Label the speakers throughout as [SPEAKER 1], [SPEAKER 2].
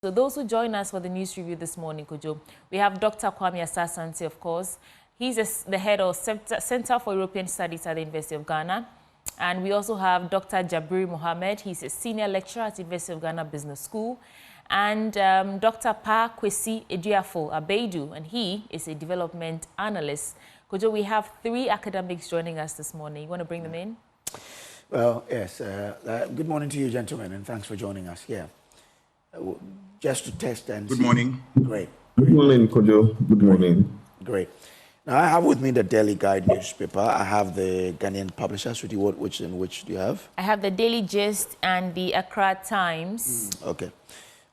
[SPEAKER 1] So those who join us for the news review this morning, Kojo, we have Dr. Kwame Asasante, of course. He's the head of Center for European Studies at the University of Ghana. And we also have Dr. Jabri Mohammed. He's a senior lecturer at the University of Ghana Business School. And Dr. Pa Kwesi Eduafo Abeidu, and he is a development analyst. Kojo, we have 3 academics joining us this morning. You want to bring them in?
[SPEAKER 2] Well, yes. Good morning to you, gentlemen, and thanks for joining us here. Just to test and
[SPEAKER 3] Good morning.
[SPEAKER 2] Great.
[SPEAKER 4] Good morning, Kojo. Good morning.
[SPEAKER 2] Great. Now, I have with me the Daily Guide newspaper. I have the Ghanaian Publishers. Which do you have?
[SPEAKER 1] I have the Daily Gist and the Accra Times.
[SPEAKER 2] Okay.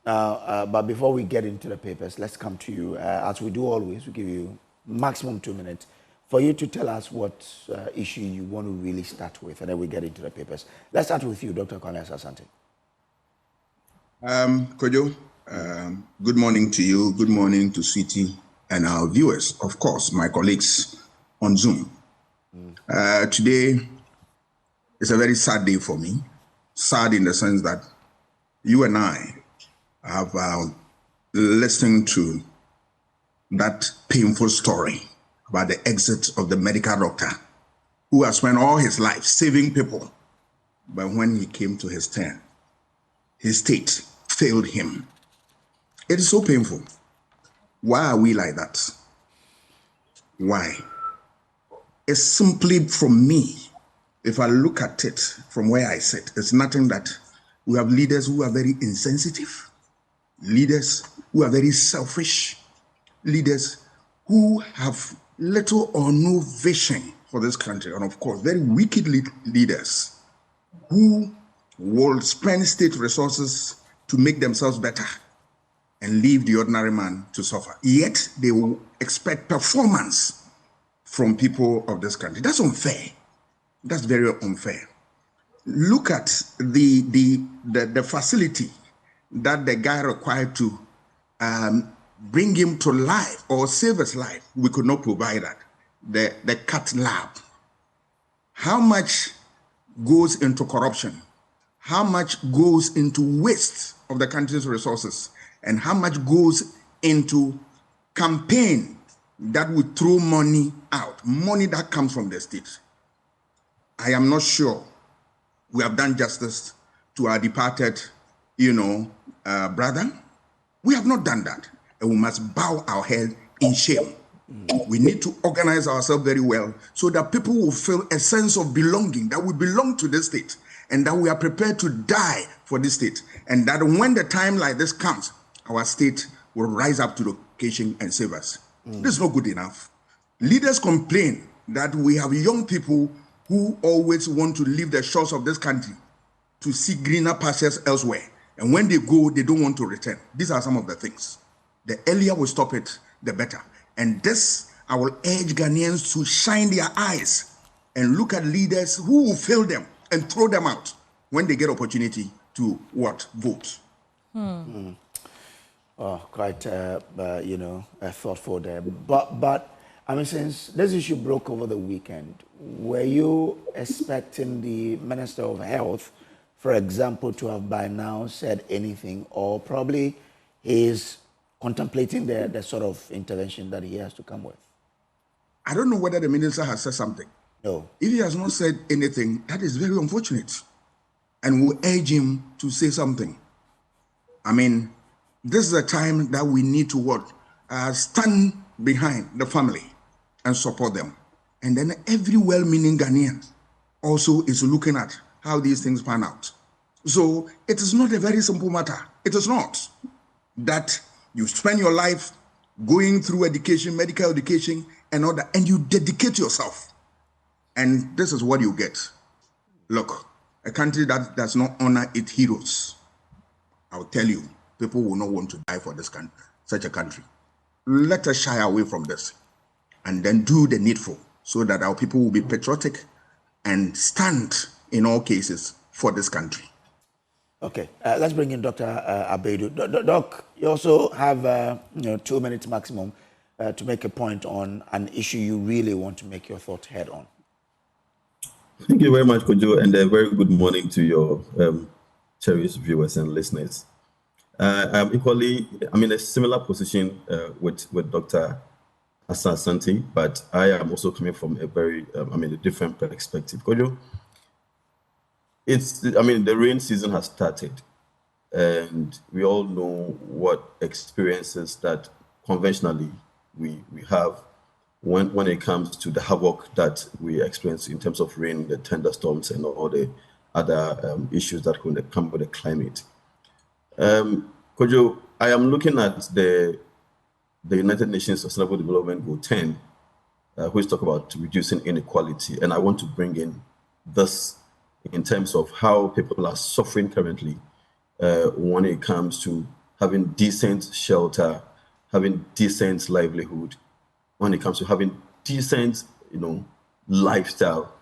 [SPEAKER 2] Now, but before we get into the papers, let's come to you. As we do always, we give you maximum 2 minutes for you to tell us what issue you want to really start with, and then we get into the papers. Let's start with you, Dr. Kwame Asasante.
[SPEAKER 3] Kojo, good morning to you. Good morning to Sweetie and our viewers, of course, my colleagues on Zoom. Today is a very sad day for me. Sad in the sense that you and I have listened to that painful story about the exit of the medical doctor who has spent all his life saving people. But when he came to his turn, his state failed him. It is so painful. Why are we like that? Why? It's simply from me. If I look at it from where I sit, it's nothing that we have leaders who are very insensitive, leaders who are very selfish, leaders who have little or no vision for this country, and of course, very wicked leaders who will spend state resources to make themselves better and leave the ordinary man to suffer. Yet they will expect performance from people of this country. That's unfair. That's very unfair. Look at the facility that the guy required to bring him to life or save his life. We could not provide that. The cat lab. How much goes into corruption? How much goes into waste of the country's resources? And how much goes into campaign that would throw money out, money that comes from the state? I am not sure we have done justice to our departed, brother. We have not done that. And we must bow our head in shame. We need to organize ourselves very well so that people will feel a sense of belonging, that we belong to this state, and that we are prepared to die for this state. And that when the time like this comes, our state will rise up to the occasion and save us. This is not good enough. Leaders complain that we have young people who always want to leave the shores of this country to seek greener pastures elsewhere. And when they go, they don't want to return. These are some of the things. The earlier we stop it, the better. And this, I will urge Ghanaians to shine their eyes and look at leaders who will fail them and throw them out when they get opportunity to vote.
[SPEAKER 2] Oh, quite, thoughtful there. But I mean, since this issue broke over the weekend, were you expecting the Minister of Health, for example, to have by now said anything, or probably he's contemplating the sort of intervention that he has to come with?
[SPEAKER 3] I don't know whether the minister has said something.
[SPEAKER 2] No.
[SPEAKER 3] If he has not said anything, that is very unfortunate. And we'll urge him to say something. I mean, this is a time that we need to stand behind the family and support them. And then every well-meaning Ghanaian also is looking at how these things pan out. So it is not a very simple matter. It is not that you spend your life going through education, medical education, and all that, and you dedicate yourself. And this is what you get. Look, a country that does not honor its heroes, I'll tell you, people will not want to die for this country, such a country. Let us shy away from this and then do the needful so that our people will be patriotic and stand in all cases for this country.
[SPEAKER 2] Okay, let's bring in Dr. Abeidu. Doc, you also have 2 minutes maximum to make a point on an issue you really want to make your thought head on.
[SPEAKER 4] Thank you very much, Kojo, and a very good morning to your cherished viewers and listeners. I'm equally, I'm in a similar position with Dr. Asante, but I am also coming from a very, a different perspective. Kojo, the rain season has started, and we all know what experiences that conventionally we have when it comes to the havoc that we experience in terms of rain, the thunderstorms, and all the other issues that come with the climate. Kojo, I am looking at the United Nations Sustainable Development Goal 10, which talk about reducing inequality, and I want to bring in this in terms of how people are suffering currently when it comes to having decent shelter, having decent livelihood, when it comes to having decent, lifestyle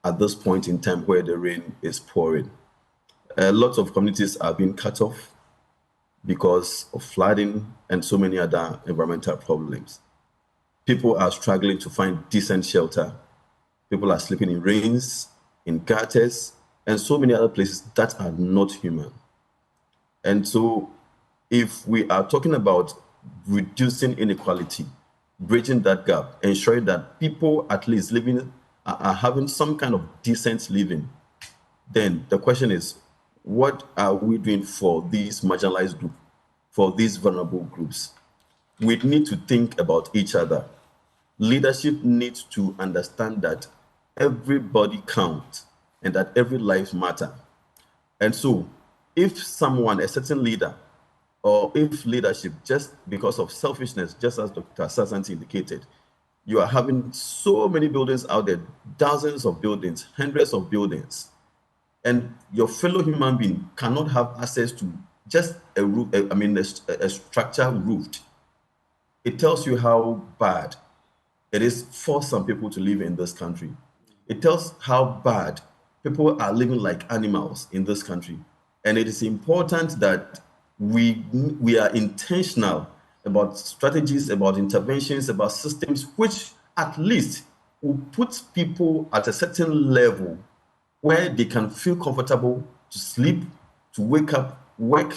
[SPEAKER 4] at this point in time where the rain is pouring. Lots of communities are being cut off because of flooding and so many other environmental problems. People are struggling to find decent shelter. People are sleeping in rains, in gutters, and so many other places that are not human. And so if we are talking about reducing inequality, bridging that gap, ensuring that people at least are having some kind of decent living, then the question is, what are we doing for these marginalized groups, for these vulnerable groups? We need to think about each other. Leadership needs to understand that everybody counts and that every life matters. And so if someone, a certain leader, or if leadership, just because of selfishness, just as Dr. Sasanti indicated, you are having so many buildings out there, dozens of buildings, hundreds of buildings, and your fellow human being cannot have access to just a roof, a structure roofed. It tells you how bad it is for some people to live in this country. It tells how bad people are living like animals in this country. And it is important that we are intentional about strategies, about interventions, about systems, which at least will put people at a certain level where they can feel comfortable to sleep, to wake up, work,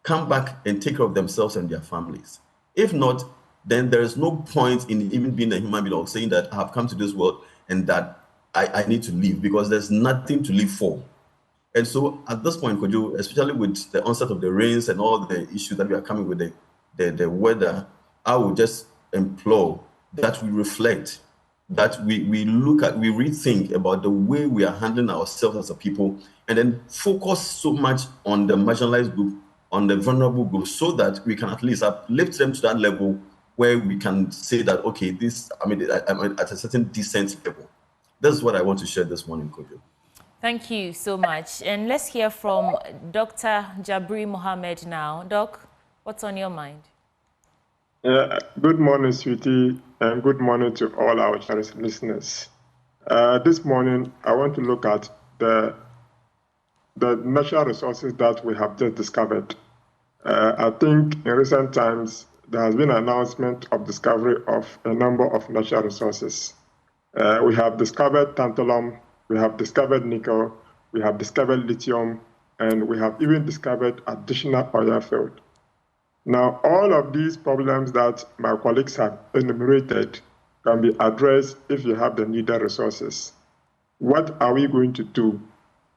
[SPEAKER 4] come back and take care of themselves and their families. If not, then there is no point in even being a human being or saying that I have come to this world and that I need to live, because there's nothing to live for. And so at this point, Kojo, especially with the onset of the rains and all the issues that we are coming with the weather, I would just implore that we reflect, that we rethink about the way we are handling ourselves as a people, and then focus so much on the marginalized group, on the vulnerable group, so that we can at least uplift them to that level where we can say that, okay, I'm at a certain decent level. That's what I want to share this morning, Kojo.
[SPEAKER 1] Thank you so much. And let's hear from Dr. Jabri Mohammed now. Doc, what's on your mind?
[SPEAKER 5] Good morning, sweetie, and good morning to all our cherished listeners. This morning, I want to look at the natural resources that we have just discovered. I think in recent times, there has been an announcement of discovery of a number of natural resources. We have discovered tantalum, we have discovered nickel, we have discovered lithium, and we have even discovered additional oil field. Now, all of these problems that my colleagues have enumerated can be addressed if you have the needed resources. What are we going to do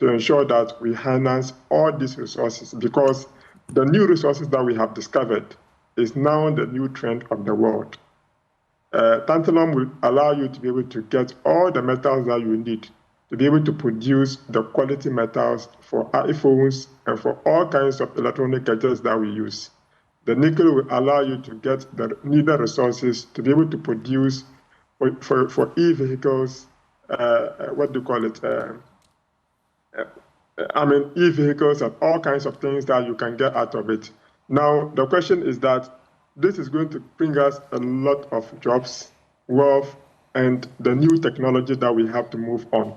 [SPEAKER 5] to ensure that we harness all these resources? Because the new resources that we have discovered is now the new trend of the world. Tantalum will allow you to be able to get all the metals that you need to be able to produce the quality metals for iPhones and for all kinds of electronic gadgets that we use. The nickel will allow you to get the needed resources to be able to produce for e-vehicles, e-vehicles and all kinds of things that you can get out of it. Now, the question is that this is going to bring us a lot of jobs, wealth, and the new technology that we have to move on.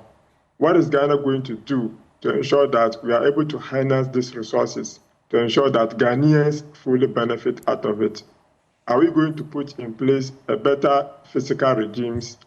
[SPEAKER 5] What is Ghana going to do to ensure that we are able to harness these resources, to ensure that Ghanaians fully benefit out of it? Are we going to put in place a better fiscal regimes,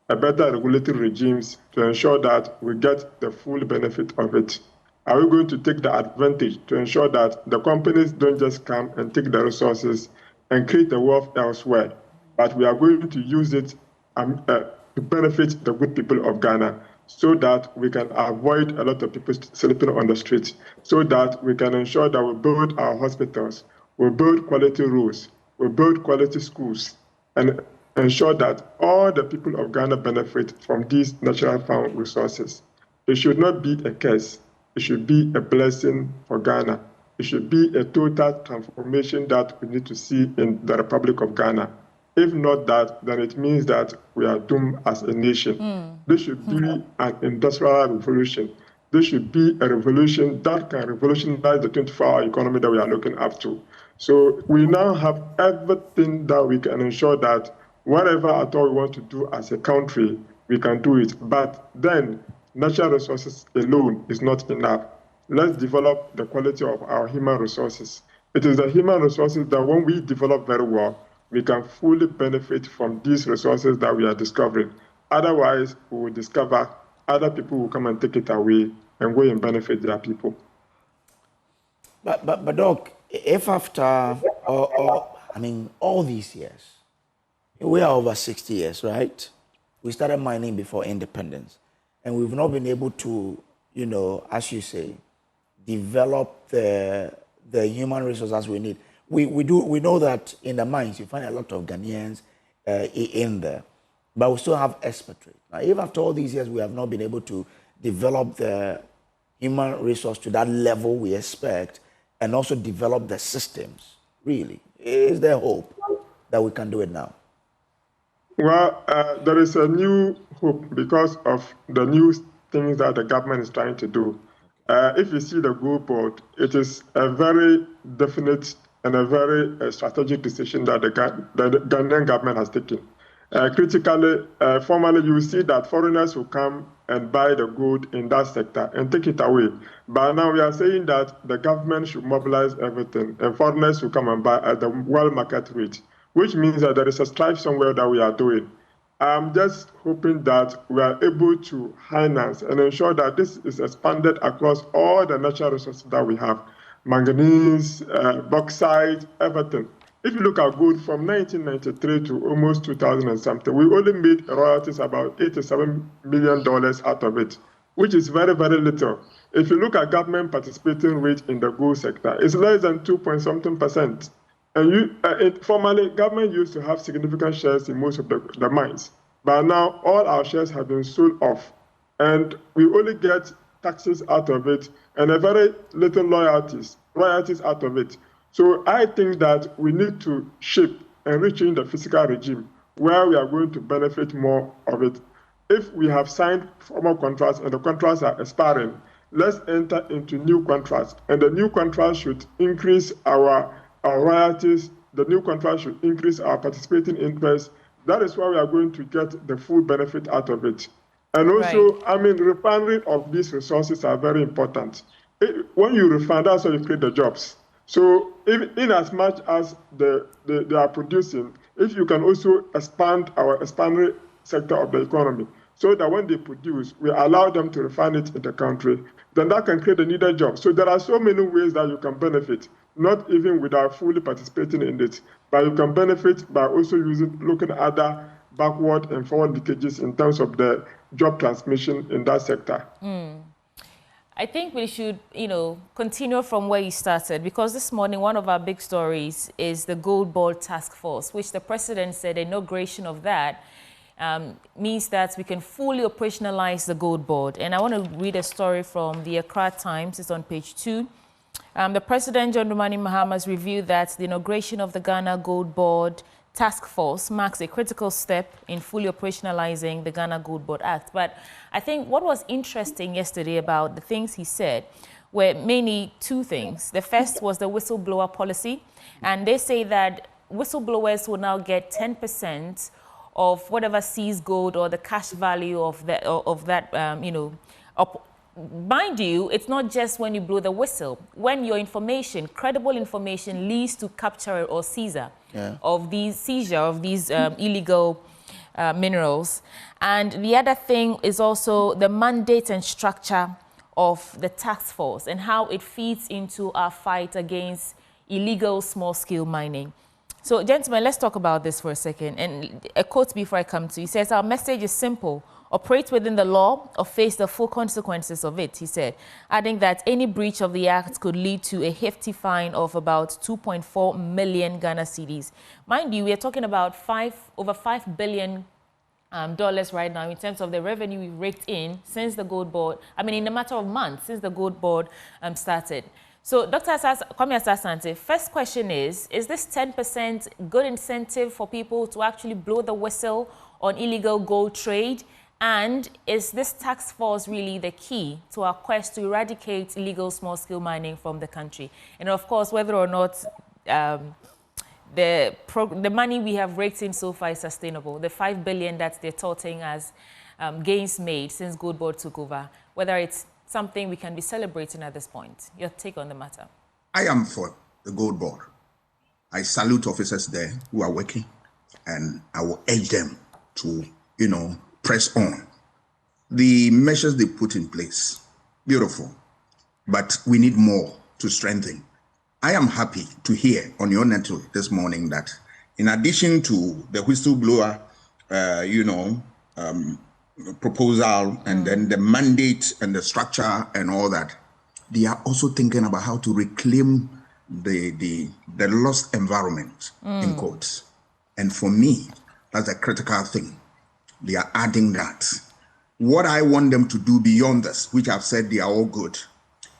[SPEAKER 5] a better regulatory regimes to ensure that we get the full benefit of it? Are we going to take the advantage to ensure that the companies don't just come and take the resources and create the wealth elsewhere, but we are going to use it to benefit the good people of Ghana, so that we can avoid a lot of people sleeping on the streets, so that we can ensure that we build our hospitals, we build quality roads, we build quality schools, and ensure that all the people of Ghana benefit from these natural found resources. It should not be a curse. It should be a blessing for Ghana. It should be a total transformation that we need to see in the Republic of Ghana. If not that, then it means that we are doomed as a nation. This should be an industrial revolution. This should be a revolution that can revolutionize the 24-hour economy that we are looking up to. So we now have everything that we can ensure that whatever at all we want to do as a country, we can do it. But then natural resources alone is not enough. Let's develop the quality of our human resources. It is the human resources that when we develop very well, we can fully benefit from these resources that we are discovering. Otherwise, we will discover other people will come and take it away and go and benefit their people.
[SPEAKER 2] But Doc, if after all these years, we are over 60 years, right? We started mining before independence, and we've not been able to, as you say, develop the human resources we need. We know that in the mines you find a lot of Ghanaians in there, but we still have expatriates. Now, if after all these years we have not been able to develop the human resource to that level we expect, and also develop the systems, really, is there hope that we can do it now?
[SPEAKER 5] Well, there is a new hope because of the new things that the government is trying to do. If you see the Goldbod, it is a very definite and a very strategic decision that the Ghanaian government has taken. Critically, formally, you see that foreigners will come and buy the gold in that sector and take it away. But now we are saying that the government should mobilize everything, and foreigners will come and buy at the world market rate, which means that there is a strive somewhere that we are doing. I'm just hoping that we are able to finance and ensure that this is expanded across all the natural resources that we have. Manganese, bauxite, everything. If you look at gold from 1993 to almost 2000 and something, we only made royalties about $87 million out of it, which is very, very little. If you look at government participating rate in the gold sector, it's less than 2.something%. And formerly, government used to have significant shares in most of the mines. But now all our shares have been sold off, and we only get taxes out of it and a very little royalties out of it. So I think that we need to shape and rechange the fiscal regime where we are going to benefit more of it. If we have signed formal contracts and the contracts are expiring, let's enter into new contracts, and the new contracts should increase our royalties. The new contract should increase our participating interest. That is why we are going to get the full benefit out of it. And also, right. Refining of these resources are very important. When you refine, that's how you create the jobs. So in as much as they are producing, if you can also expand our expanding sector of the economy, so that when they produce, we allow them to refine it in the country, then that can create a needed job. So there are so many ways that you can benefit, not even without fully participating in it, but you can benefit by also looking at other backward and forward leakages in terms of the job transmission in that sector.
[SPEAKER 1] I think we should, continue from where you started, because this morning one of our big stories is the Goldbod Task Force, which the president said the inauguration of that means that we can fully operationalize the Goldbod. And I want to read a story from the Accra Times. It's on page 2. The President, John Dramani Mahama, has revealed that the inauguration of the Ghana Goldbod Task Force marks a critical step in fully operationalizing the Ghana Goldbod Act. But I think what was interesting yesterday about the things he said were mainly two things. The first was the whistleblower policy, and they say that whistleblowers will now get 10% of whatever seized gold or the cash value of that, mind you, it's not just when you blow the whistle. When your information, credible information, leads to capture or seizure of these illegal minerals. And the other thing is also the mandate and structure of the task force and how it feeds into our fight against illegal small-scale mining. So, gentlemen, let's talk about this for a second. And a quote before I come to you. He says, our message is simple. Operate within the law or face the full consequences of it, he said, adding that any breach of the act could lead to a hefty fine of about 2.4 million Ghana cedis. Mind you, we are talking about over $5 billion dollars right now in terms of the revenue we've raked in since the gold board, in a matter of months since the gold board started. So, Dr. Kwame Asasante, first question is this 10% good incentive for people to actually blow the whistle on illegal gold trade? And is this task force really the key to our quest to eradicate illegal small-scale mining from the country? And of course, whether or not the money we have raked in so far is sustainable, the $5 billion that they're touting as gains made since Goldbod took over, whether it's something we can be celebrating at this point. Your take on the matter?
[SPEAKER 3] I am for the Goldbod. I salute officers there who are working, and I will urge them to, press on. The measures they put in place, beautiful, but we need more to strengthen. I am happy to hear on your network this morning that in addition to the whistleblower, proposal and then the mandate and the structure and all that, they are also thinking about how to reclaim the lost environment in quotes. And for me, that's a critical thing. They are adding that. What I want them to do beyond this, which I've said they are all good,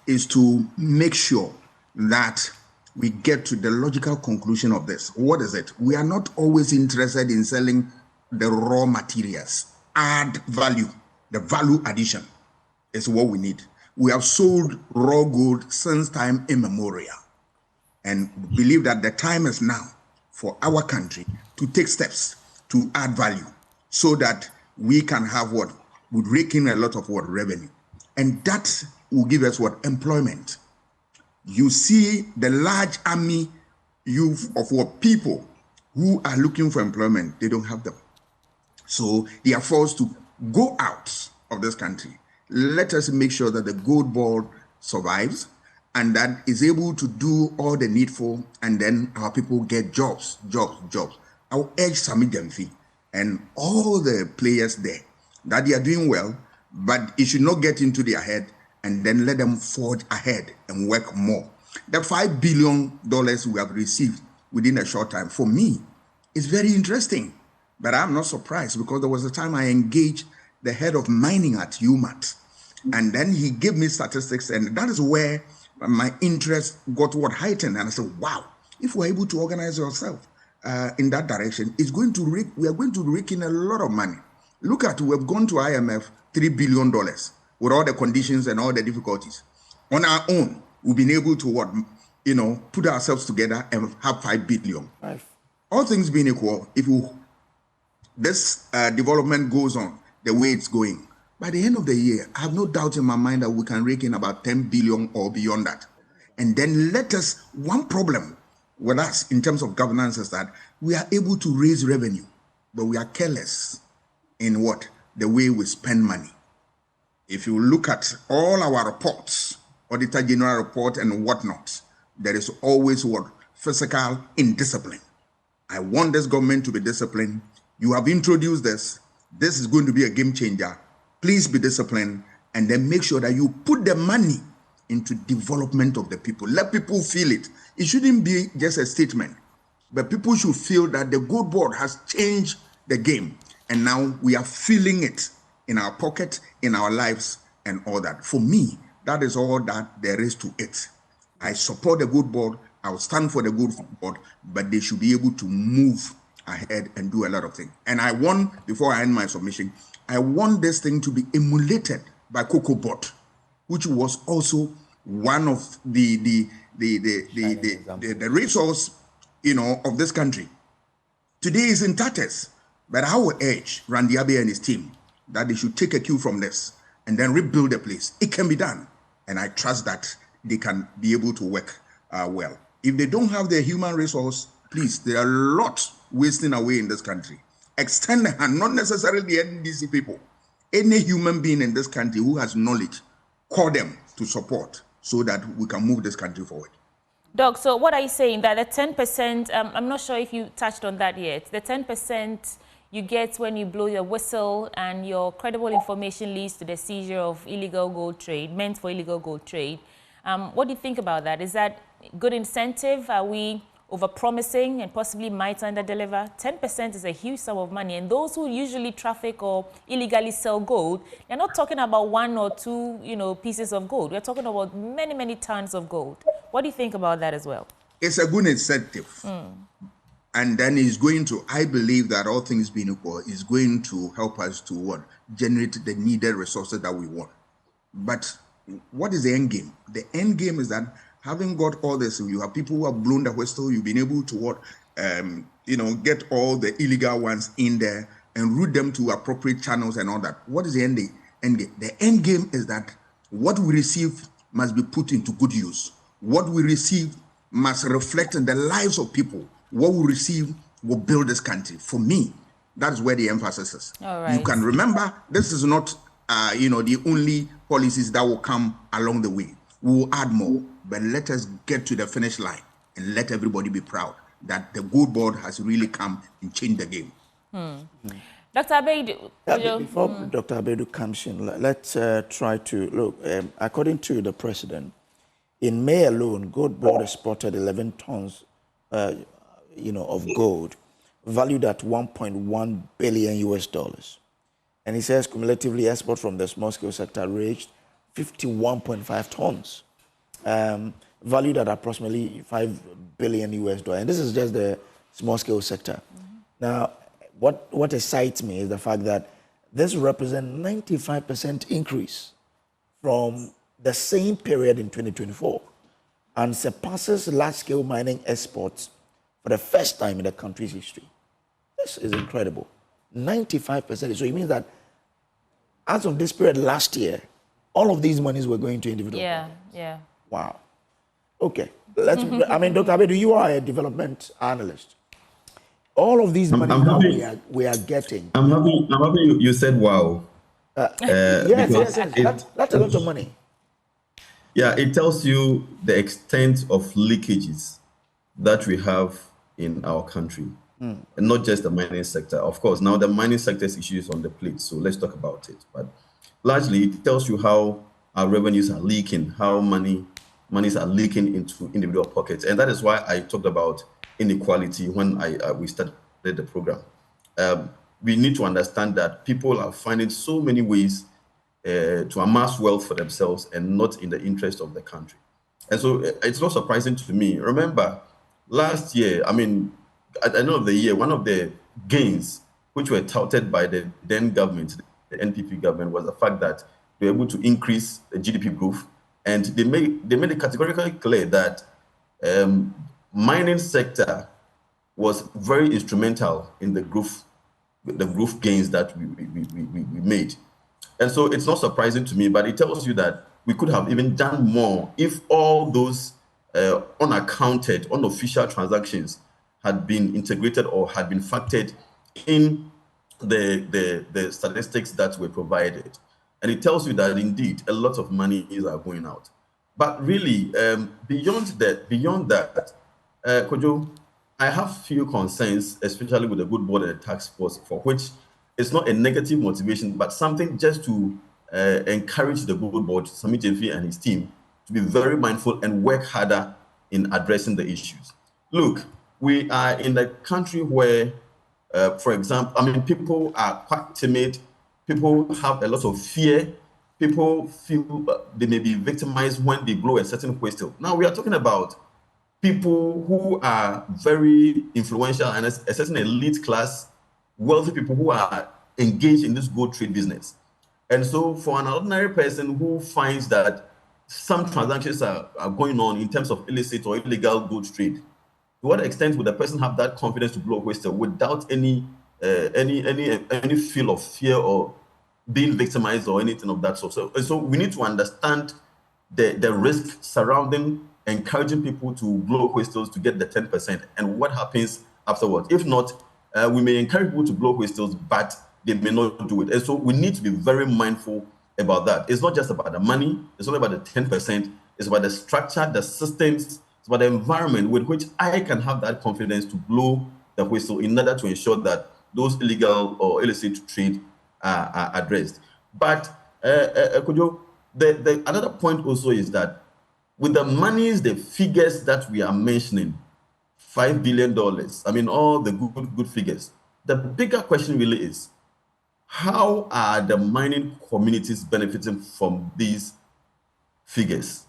[SPEAKER 3] is to make sure that we get to the logical conclusion of this. What is it? We are not always interested in selling the raw materials. Add value. The value addition is what we need. We have sold raw gold since time immemorial, and believe that the time is now for our country to take steps to add value so that we can have what would rake in a lot of revenue, and that will give us employment. You see the large army of people who are looking for employment, they don't have them. So they are forced to go out of this country. Let us make sure that the gold board survives and that is able to do all the needful, and then our people get jobs. I will urge Sami Demfi and all the players there that they are doing well, but it should not get into their head, and then let them forge ahead and work more. The $5 billion we have received within a short time, for me, is very interesting. But I'm not surprised, because there was a time I engaged the head of mining at UMAT, and then he gave me statistics, and that is where my interest got heightened. And I said, wow, if we're able to organize ourselves in that direction, we are going to rake in a lot of money. Look at, we have gone to IMF $3 billion with all the conditions and all the difficulties. On our own, we've been able to put ourselves together and have $5 billion.
[SPEAKER 2] Right.
[SPEAKER 3] All things being equal, if this development goes on the way it's going, by the end of the year, I have no doubt in my mind that we can rake in about 10 billion or beyond that. And then one problem with us in terms of governance is that we are able to raise revenue, but we are careless in the way we spend money. If you look at all our reports, Auditor General report and whatnot, there is always fiscal indiscipline. I want this government to be disciplined. You have introduced this. This is going to be a game changer. Please be disciplined, and then make sure that you put the money into development of the people. Let people feel it. It shouldn't be just a statement, but people should feel that the Gold Board has changed the game, and now we are feeling it in our pocket, in our lives, and all that. For me, that is all that there is to it. I support the Gold Board. I will stand for the Gold Board, but they should be able to move ahead and do a lot of things. And I want, before I end my submission, I want this thing to be emulated by COCOBOT, which was also one of the resource, of this country. Today is in tatters, but I will urge Randy Abe and his team that they should take a cue from this and then rebuild the place. It can be done, and I trust that they can be able to work well. If they don't have the human resource, please, there are a lot wasting away in this country. Extend the hand, not necessarily the NDC people. Any human being in this country who has knowledge, call them to support so that we can move this country forward.
[SPEAKER 1] Doc, so what are you saying? That the 10%, I'm not sure if you touched on that yet, the 10% you get when you blow your whistle and your credible information leads to the seizure of illegal gold trade, meant for illegal gold trade. What do you think about that? Is that good incentive? Are we over-promising and possibly might under-deliver? 10% is a huge sum of money, and those who usually traffic or illegally sell gold, they're not talking about 1 or 2, pieces of gold. We're talking about many, many tons of gold. What do you think about that as well?
[SPEAKER 3] It's a good incentive. And then it's going to, I believe that all things being equal, is going to help us to generate the needed resources that we want. But what is the end game? The end game is that having got all this, you have people who have blown the whistle, you've been able to get all the illegal ones in there and route them to appropriate channels and all that. What is the end game? The end game is that what we receive must be put into good use. What we receive must reflect in the lives of people. What we receive will build this country. For me, that is where the emphasis is.
[SPEAKER 1] All right.
[SPEAKER 3] You can remember, this is not, the only policies that will come along the way. We will add more, but let us get to the finish line and let everybody be proud that the Goldbod has really come and changed the game.
[SPEAKER 1] Dr. Abeidu.
[SPEAKER 2] Before Dr. Abeidu comes in, let's try to look. According to the president, in May alone, Goldbod exported 11 tons of gold, valued at $1.1 billion US. And he says cumulatively export from the small-scale sector reached 51.5 tons, valued at approximately $5 billion US. And this is just the small-scale sector. Now, what excites me is the fact that this represents 95% increase from the same period in 2024 and surpasses large-scale mining exports for the first time in the country's history. This is incredible. 95%. So it means that as of this period last year, all of these monies were going to individual companies.
[SPEAKER 1] Yeah.
[SPEAKER 2] Wow. Okay. Dr. Abeidu, you are a development analyst. All of these monies we are getting.
[SPEAKER 4] I'm happy you said wow.
[SPEAKER 2] Yes. That's a lot of money.
[SPEAKER 4] Yeah, it tells you the extent of leakages that we have in our country, and not just the mining sector. Of course, now the mining sector's issues on the plate, so let's talk about it. But largely, it tells you how our revenues are leaking, how monies are leaking into individual pockets, and that is why I talked about inequality when we started the program. We need to understand that people are finding so many ways to amass wealth for themselves and not in the interest of the country. And so it's not surprising to me. Remember, last year, at the end of the year, one of the gains which were touted by the then government, the NPP government, was the fact that they were able to increase the GDP growth. And they made it categorically clear that mining sector was very instrumental in the growth gains that we made. And so it's not surprising to me, but it tells you that we could have even done more if all those unaccounted, unofficial transactions had been integrated or had been factored in the statistics that were provided. And it tells you that indeed a lot of money is going out. But really, beyond that, Kojo, I have few concerns, especially with the Goldbod Task Force, for which it's not a negative motivation, but something just to encourage the Goldbod, Sami Gyamfi and his team, to be very mindful and work harder in addressing the issues. Look, we are in a country where, for example, people are quite timid. People have a lot of fear. People feel they may be victimized when they blow a certain whistle. Now we are talking about people who are very influential and a certain elite class, wealthy people who are engaged in this gold trade business. And so for an ordinary person who finds that some transactions are going on in terms of illicit or illegal gold trade, to what extent would the person have that confidence to blow a whistle without any feel of fear or being victimized or anything of that sort? So we need to understand the risk surrounding encouraging people to blow whistles to get the 10% and what happens afterwards. If not, we may encourage people to blow whistles, but they may not do it. And so we need to be very mindful about that. It's not just about the money, it's not about the 10%, it's about the structure, the systems, it's about the environment with which I can have that confidence to blow the whistle in order to ensure that those illegal or illicit trade are addressed. But Kojo, another point also is that with the monies, the figures that we are mentioning, $5 billion, I mean, all the good figures, the bigger question really is, how are the mining communities benefiting from these figures?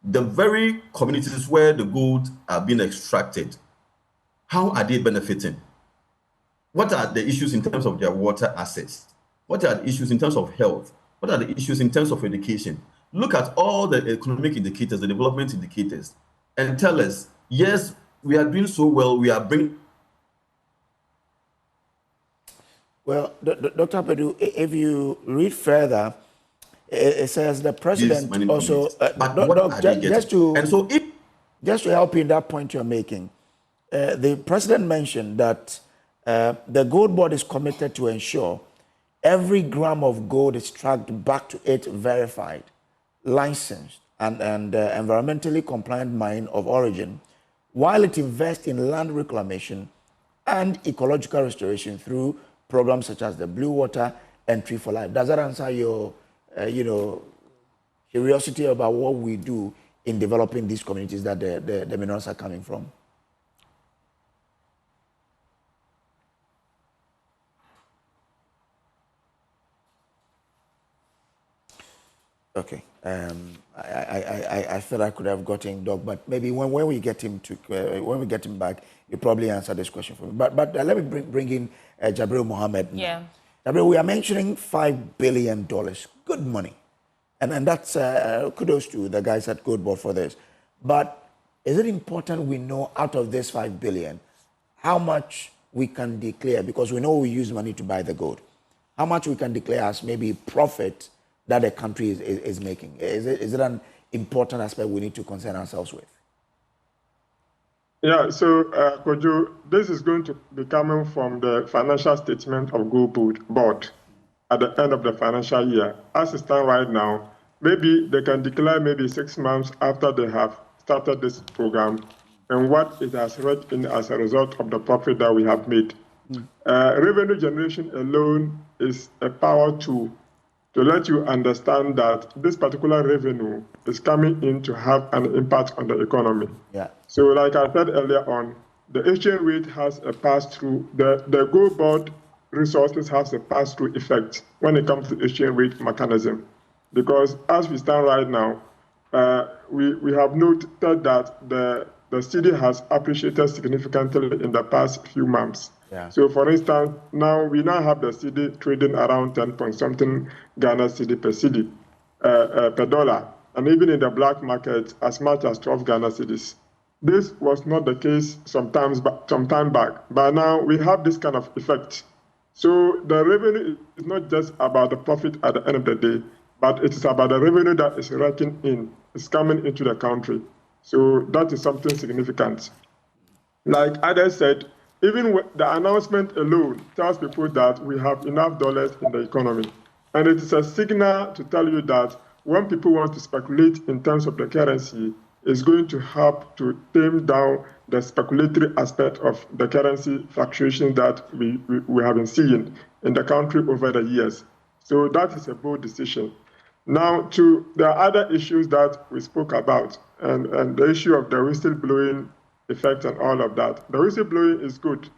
[SPEAKER 4] The very communities where the gold are being extracted, how are they benefiting? What are the issues in terms of their water access? What are the issues in terms of health? What are the issues in terms of education? Look at all the economic indicators, the development indicators, and tell us, yes, we are doing so well, we are bringing.
[SPEAKER 2] Well, Dr. Pedu, if you read further, it says the president also, just to help you in that point you're making, the president mentioned that the Gold Board is committed to ensure every gram of gold is tracked back to it verified, licensed, and environmentally compliant mine of origin, while it invests in land reclamation and ecological restoration through programs such as the Blue Water and Tree for Life. Does that answer your, curiosity about what we do in developing these communities that the minerals are coming from? Okay. I feel I could have gotten Doc, but maybe when we get him back, he'll probably answer this question for me. But let me bring in Jabril Mohammed.
[SPEAKER 1] Yeah.
[SPEAKER 2] Jabril, we are mentioning $5 billion. Good money, and that's kudos to the guys at Goldbod for this. But is it important we know out of this $5 billion how much we can declare, because we know we use money to buy the gold, how much we can declare as maybe profit that a country is making? Is it an important aspect we need to concern ourselves with?
[SPEAKER 5] Yeah, so Kojo, this is going to be coming from the financial statement of Goldbod at the end of the financial year. As it stands right now, maybe they can declare maybe 6 months after they have started this program and what it has read in as a result of the profit that we have made. Revenue generation alone is a power tool to let you understand that this particular revenue is coming in to have an impact on the economy.
[SPEAKER 2] Yeah.
[SPEAKER 5] So like I said earlier on, the exchange rate has a pass-through, the Goldbod resources has a pass-through effect when it comes to exchange rate mechanism. Because as we stand right now, we have noted that the cedi has appreciated significantly in the past few months.
[SPEAKER 2] Yeah.
[SPEAKER 5] So for instance, we now have the cedi trading around 10 point something Ghana cedi per cedi, per dollar, and even in the black market as much as 12 Ghana cedis. This was not the case some time back, but now we have this kind of effect. So the revenue is not just about the profit at the end of the day, but it is about the revenue that is raking in, is coming into the country. So that is something significant. Like others said, even the announcement alone tells people that we have enough dollars in the economy. And it is a signal to tell you that when people want to speculate in terms of the currency, it's going to help to tame down the speculatory aspect of the currency fluctuation that we have been seeing in the country over the years. So that is a bold decision. Now, to the other issues that we spoke about, and the issue of the whistleblowing effect and all of that. The whistleblowing is good,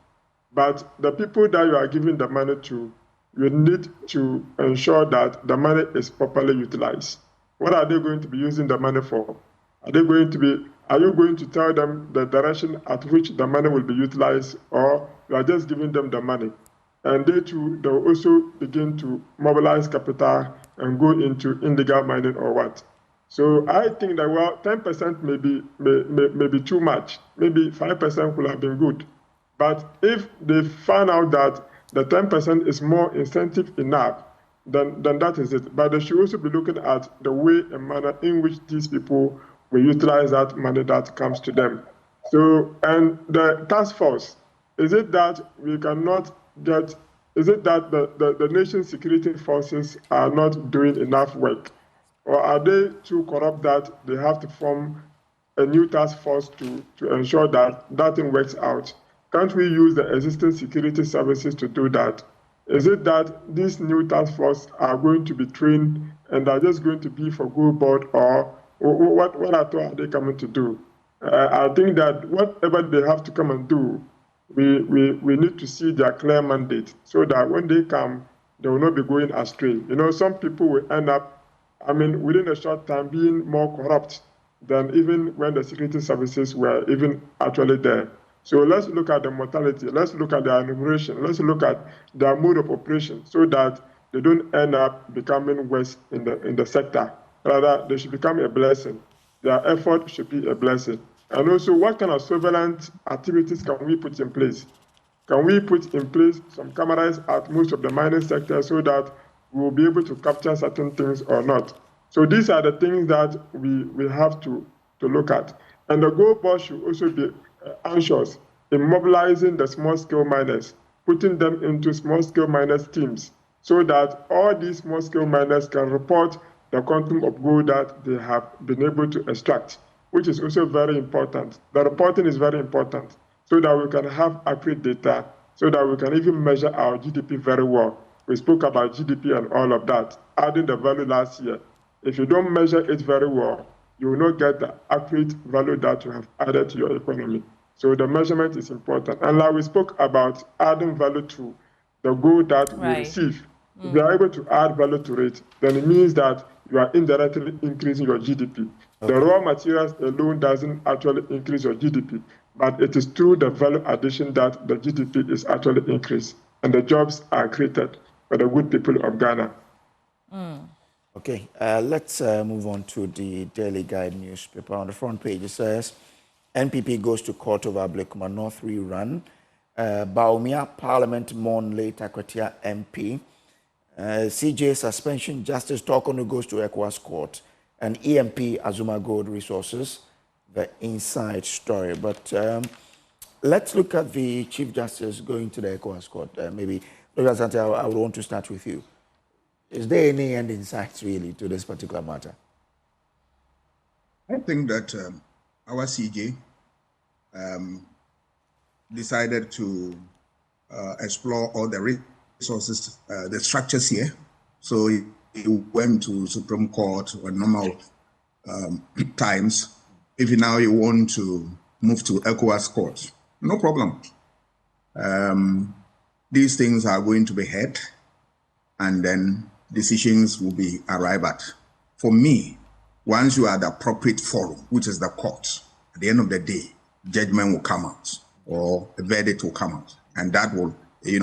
[SPEAKER 5] but the people that you are giving the money to, you need to ensure that the money is properly utilized. What are they going to be using the money for? Are you going to tell them the direction at which the money will be utilized, or you are just giving them the money? And they too, they will also begin to mobilize capital and go into illegal mining or what? So I think that, well, 10% may be too much. Maybe 5% would have been good. But if they find out that the 10% is more incentive enough, then that is it. But they should also be looking at the way and manner in which these people will utilize that money that comes to them. So, and the task force, is it that we cannot get is it that the nation's security forces are not doing enough work? Or are they too corrupt that they have to form a new task force to ensure that that thing works out? Can't we use the existing security services to do that? Is it that these new task force are going to be trained and are just going to be for Goldbod, or what at all are they coming to do? I think that whatever they have to come and do, we need to see their clear mandate so that when they come, they will not be going astray. You know, some people will end up, within a short time, being more corrupt than even when the security services were even actually there. So let's look at the mortality, let's look at their enumeration, let's look at their mode of operation so that they don't end up becoming worse in the sector. Rather, they should become a blessing. Their effort should be a blessing. And also, what kind of surveillance activities can we put in place? Can we put in place some cameras at most of the mining sector so that we will be able to capture certain things or not? So these are the things that we have to look at. And the Goldbod should also be anxious in mobilizing the small-scale miners, putting them into small-scale miners teams so that all these small-scale miners can report the quantum of gold that they have been able to extract, which is also very important. The reporting is very important so that we can have accurate data, so that we can even measure our GDP very well. We spoke about GDP and all of that, adding the value last year. If you don't measure it very well, you will not get the accurate value that you have added to your economy. So the measurement is important. And like we spoke about adding value to the gold that we receive. If you are able to add value to it, then it means that you are indirectly increasing your GDP. Okay. The raw materials alone doesn't actually increase your GDP, but it is through the value addition that the GDP is actually increased and the jobs are created for the good people of Ghana.
[SPEAKER 2] Okay, let's move on to the Daily Guide newspaper. On the front page, it says, NPP goes to court over Blakuma North rerun. Baumia Parliament mourn late Akwatia MP. CJ suspension, Justice Tokono goes to ECOWAS court. And EMP Azuma Gold Resources, the inside story. But let's look at the Chief Justice going to the ECOWAS court. Maybe, Dr. Asante, I would want to start with you. Is there any end in sight, really, to this particular matter?
[SPEAKER 3] I think that our CJ decided to explore all the resources, the structures here. So he went to Supreme Court or normal times. If now you want to move to ECOWAS court, no problem. These things are going to be heard, and then decisions will be arrived at. For me, once you are the appropriate forum, which is the court, at the end of the day, judgment will come out or a verdict will come out, and that will,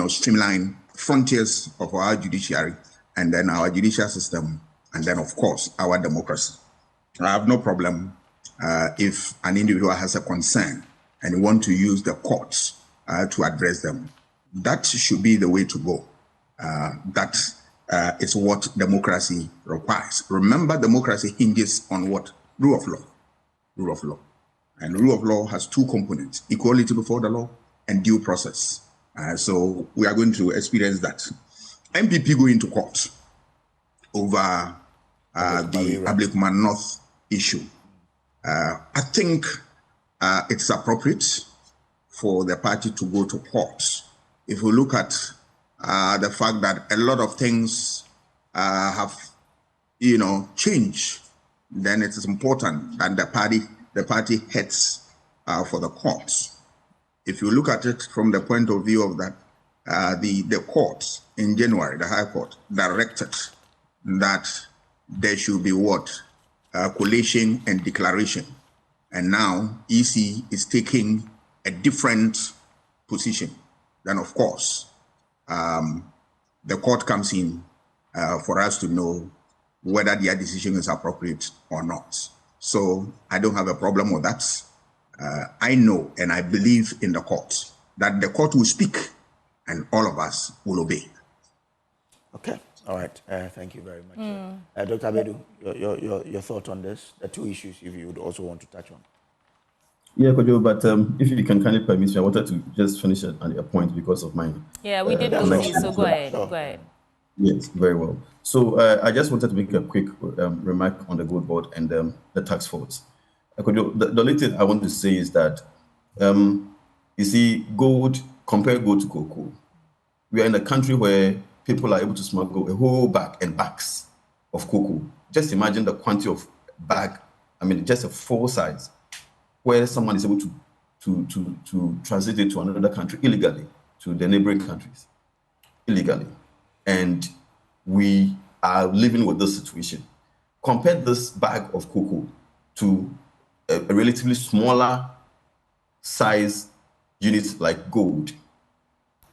[SPEAKER 3] streamline frontiers of our judiciary and then our judicial system, and then of course our democracy. I have no problem if an individual has a concern and you want to use the courts to address them. That should be the way to go. That is what democracy requires. Remember, democracy hinges on what? Rule of law. Rule of law. And rule of law has two components: equality before the law and due process. So we are going to experience that. MPP going to court over the Blakuma North issue. I think it's appropriate for the party to go to court. If we look at the fact that a lot of things have, changed, then it is important that the party heads for the courts. If you look at it from the point of view of that, the court in January, the High Court, directed that there should be what? Collation and declaration. And now EC is taking a different position. Then, of course, the court comes in for us to know whether their decision is appropriate or not. So I don't have a problem with that. I know and I believe in the court, that the court will speak and all of us will obey.
[SPEAKER 2] Okay. All right. Thank you very much. Dr. Abedu, your thought on this, the two issues if you would also want to touch on.
[SPEAKER 4] Yeah, Kojo, but if you can kindly permit me, I wanted to just finish a point because of my
[SPEAKER 1] Yeah, we did lose you,
[SPEAKER 4] connection.
[SPEAKER 1] so go ahead. Go ahead.
[SPEAKER 4] Yes, very well. So I just wanted to make a quick remark on the Goldbod and the task force. Kojo, the only thing I want to say is that, you see, compare gold to cocoa. We are in a country where people are able to smuggle a whole bag and bags of cocoa. Just imagine the quantity of bag, just a full size, where someone is able to transit it to another country illegally, to the neighboring countries illegally. And we are living with this situation. Compare this bag of cocoa to a relatively smaller size unit like gold.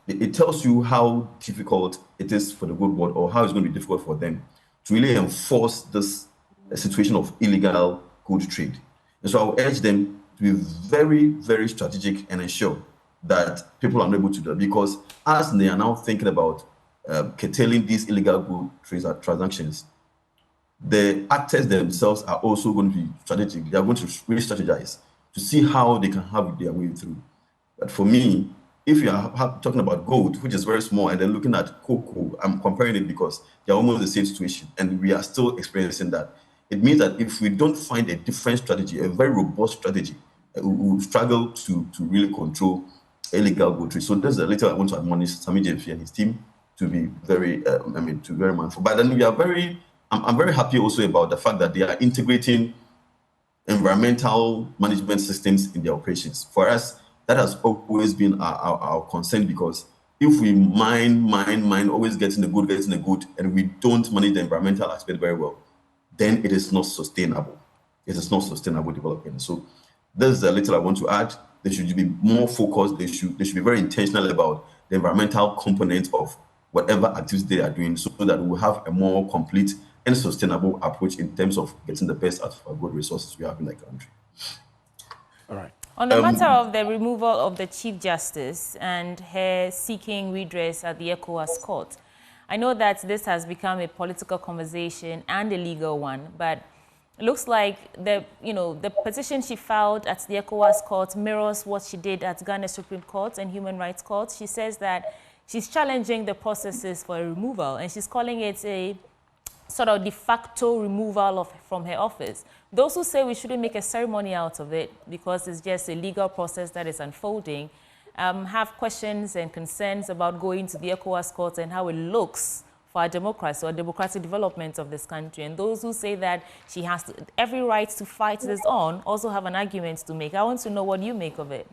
[SPEAKER 4] It tells you how difficult it is for the Goldbod, or how it's going to be difficult for them to really enforce this situation of illegal gold trade. And so I will urge them to be very, very strategic and ensure that people are able to do it, because as they are now thinking about curtailing these illegal gold transactions, the actors themselves are also going to be strategic. They are going to really strategize to see how they can have their way through. But for me, if you are talking about gold, which is very small, and then looking at cocoa, I'm comparing it because they're almost the same situation, and we are still experiencing that. It means that if we don't find a different strategy, a very robust strategy, we will struggle to really control illegal gold trade. So that's a little I want to admonish Sami Jemfi and his team to be very, to very mindful. But then I'm very happy also about the fact that they are integrating environmental management systems in their operations. For us, that has always been our concern, because if we mine, always getting the good, and we don't manage the environmental aspect very well, then it is not sustainable. It is not sustainable development. So there's a little I want to add. They should be more focused. They should be very intentional about the environmental component of whatever activities they are doing, so that we'll have a more complete and sustainable approach in terms of getting the best out of our good resources we have in the country.
[SPEAKER 2] All right.
[SPEAKER 1] On the matter of the removal of the Chief Justice and her seeking redress at the ECOWAS court, I know that this has become a political conversation and a legal one, but it looks like the petition she filed at the ECOWAS court mirrors what she did at Ghana Supreme Court and Human Rights Court. She says that she's challenging the processes for a removal, and she's calling it a sort of de facto removal from her office. Those who say we shouldn't make a ceremony out of it because it's just a legal process that is unfolding, have questions and concerns about going to the ECOWAS court and how it looks for our democracy or democratic development of this country. And those who say that she has every right to fight this on also have an argument to make. I want to know what you make of it.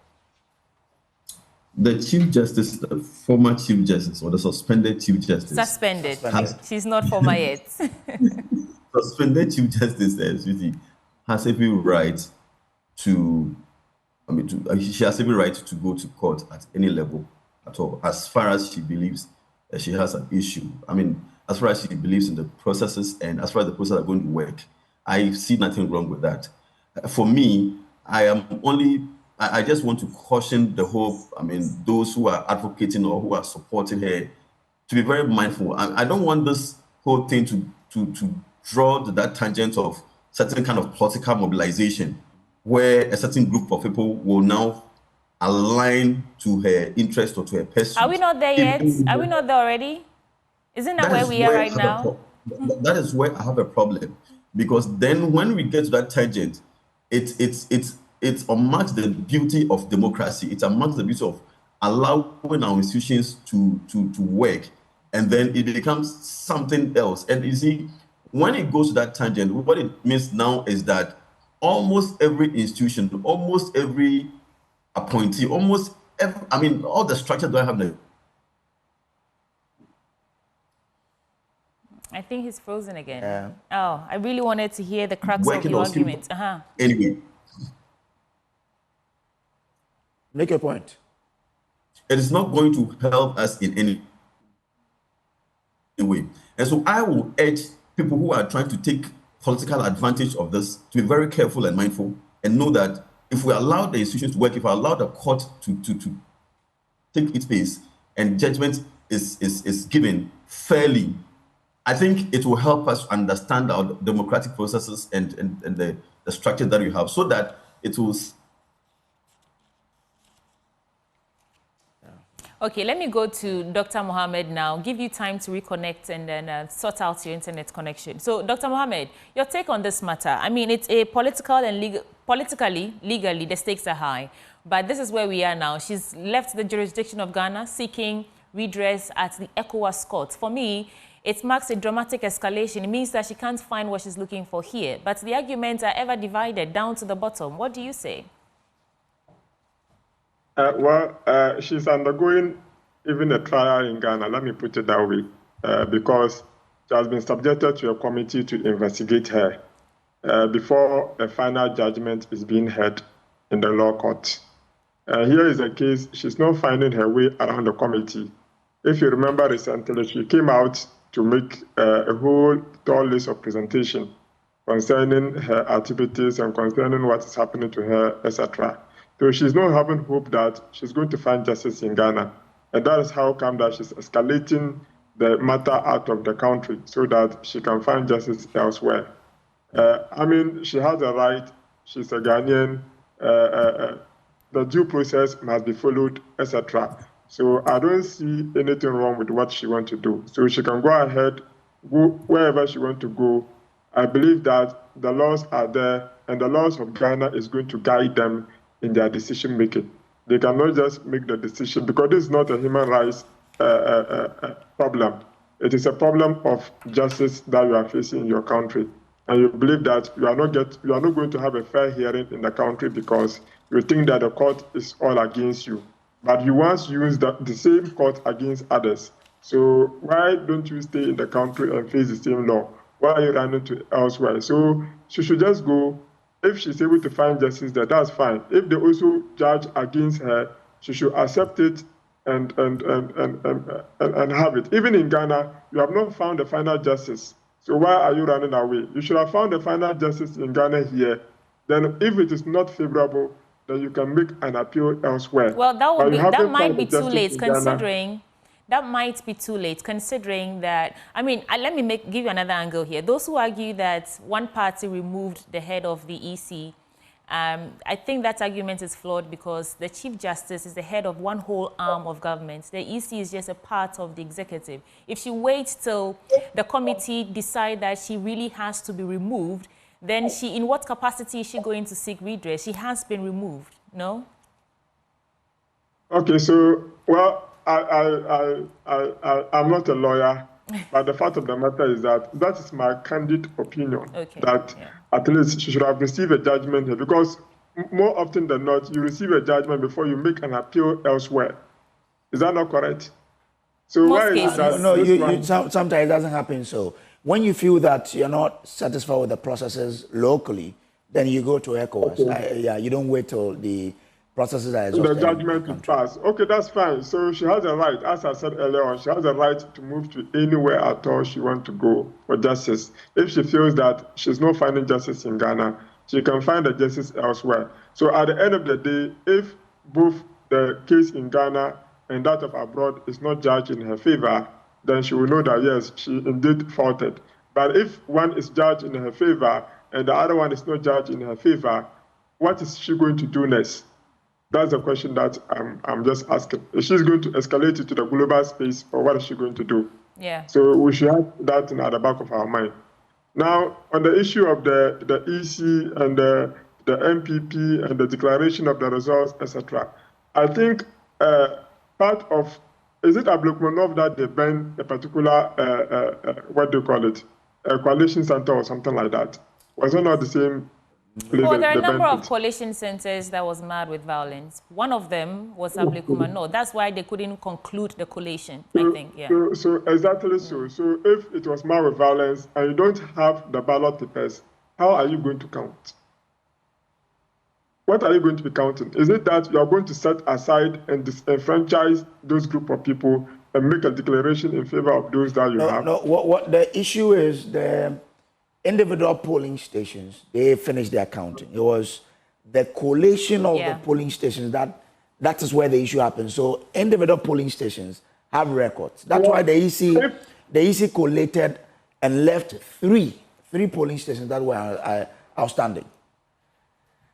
[SPEAKER 4] The Chief Justice, the former Chief Justice, or the suspended Chief Justice.
[SPEAKER 1] Suspended. She's not former yet.
[SPEAKER 4] Suspended Chief Justice has every right to, she has every right to go to court at any level at all, as far as she believes that she has an issue. As far as she believes in the processes and as far as the processes are going to work, I see nothing wrong with that. For me, I just want to caution the whole, those who are advocating or who are supporting her to be very mindful. I don't want this whole thing to draw to that tangent of certain kind of political mobilization, where a certain group of people will now align to her interest or to her pursuit.
[SPEAKER 1] Are we not there yet? Are we not there already? Isn't that where we are right now?
[SPEAKER 4] That is where I have a problem, because then when we get to that tangent, it's amongst the beauty of democracy. It's amongst the beauty of allowing our institutions to work, and then it becomes something else. And you see, when it goes to that tangent, what it means now is that almost every institution, almost every appointee, all the structures don't have the.
[SPEAKER 1] I think he's frozen again. Oh, I really wanted to hear the crux of your argument.
[SPEAKER 4] Anyway.
[SPEAKER 2] Make a point.
[SPEAKER 4] It is not going to help us in any way. And so I will urge people who are trying to take political advantage of this to be very careful and mindful, and know that if we allow the institutions to work, if we allow the court to take its pace and judgment is given fairly, I think it will help us understand our democratic processes and the structure that we have, so that it will
[SPEAKER 1] Okay, let me go to Dr. Mohammed now, give you time to reconnect and then sort out your internet connection. So, Dr. Mohammed, your take on this matter. I mean, it's a politically, legally, the stakes are high. But this is where we are now. She's left the jurisdiction of Ghana seeking redress at the ECOWAS court. For me, it marks a dramatic escalation. It means that she can't find what she's looking for here. But the arguments are ever divided down to the bottom. What do you say?
[SPEAKER 5] She's undergoing even a trial in Ghana, let me put it that way, because she has been subjected to a committee to investigate her before a final judgment is being heard in the law court. Here is a case, she's not finding her way around the committee. If you remember recently, she came out to make a whole tall list of presentation concerning her activities and concerning what is happening to her, etc. So she's not having hope that she's going to find justice in Ghana. And that is how come that she's escalating the matter out of the country so that she can find justice elsewhere. I mean, she has a right, she's a Ghanaian, the due process must be followed, etc. So I don't see anything wrong with what she wants to do. So she can go ahead, go wherever she wants to go. I believe that the laws are there and the laws of Ghana is going to guide them in their decision making. They cannot just make the decision because this is not a human rights problem. It is a problem of justice that you are facing in your country, and you believe that you are not going to have a fair hearing in the country because you think that the court is all against you. But you once used the same court against others. So why don't you stay in the country and face the same law? Why are you running to elsewhere? So she should just go. If she's able to find justice there, that's fine. If they also judge against her, she should accept it and have it. Even in Ghana, you have not found the final justice. So why are you running away? You should have found the final justice in Ghana here. Then if it is not favorable, then you can make an appeal elsewhere.
[SPEAKER 1] Well, that might be too late considering... That might be too late, considering that, I mean, let me give you another angle here. Those who argue that one party removed the head of the EC, I think that argument is flawed because the Chief Justice is the head of one whole arm of government. The EC is just a part of the executive. If she waits till the committee decide that she really has to be removed, then in what capacity is she going to seek redress? She has been removed, no?
[SPEAKER 5] Okay, so, well, I'm not a lawyer, but the fact of the matter is that is my candid opinion, that at least she should have received a judgment here, because more often than not, you receive a judgment before you make an appeal elsewhere. Is that not correct? So why is that?
[SPEAKER 2] No, sometimes it doesn't happen so. When you feel that you're not satisfied with the processes locally, then you go to ECOWAS. Okay. You don't wait till the processes are exhausted.
[SPEAKER 5] The judgment to pass. Okay, that's fine. So she has a right, as I said earlier on, she has a right to move to anywhere at all she wants to go for justice. If she feels that she's not finding justice in Ghana, she can find the justice elsewhere. So at the end of the day, if both the case in Ghana and that of abroad is not judged in her favor, then she will know that, yes, she indeed faulted. But if one is judged in her favor and the other one is not judged in her favor, what is she going to do next? That's the question that I'm just asking. If she's going to escalate it to the global space, or what is she going to do?
[SPEAKER 1] Yeah.
[SPEAKER 5] So we should have that at the back of our mind. Now, on the issue of the EC and the MPP and the declaration of the results, etc., I think part of, is it Abloukmanov that they banned a particular, what do you call it, a coalition center or something like that? Was it not the same?
[SPEAKER 1] Well, there are a number of coalition centers that was marred with violence. One of them was Abloukmanov. That's why they couldn't conclude the collation, I think. Yeah.
[SPEAKER 5] So exactly so. So if it was marred with violence and you don't have the ballot papers, how are you going to count? What are you going to be counting? Is it that you are going to set aside and disenfranchise those group of people and make a declaration in favor of those that you have?
[SPEAKER 2] No, what the issue is, the individual polling stations, they finished their counting. It was the collation of the polling stations that is where the issue happened. So individual polling stations have records. That's why the EC collated and left three polling stations that were outstanding.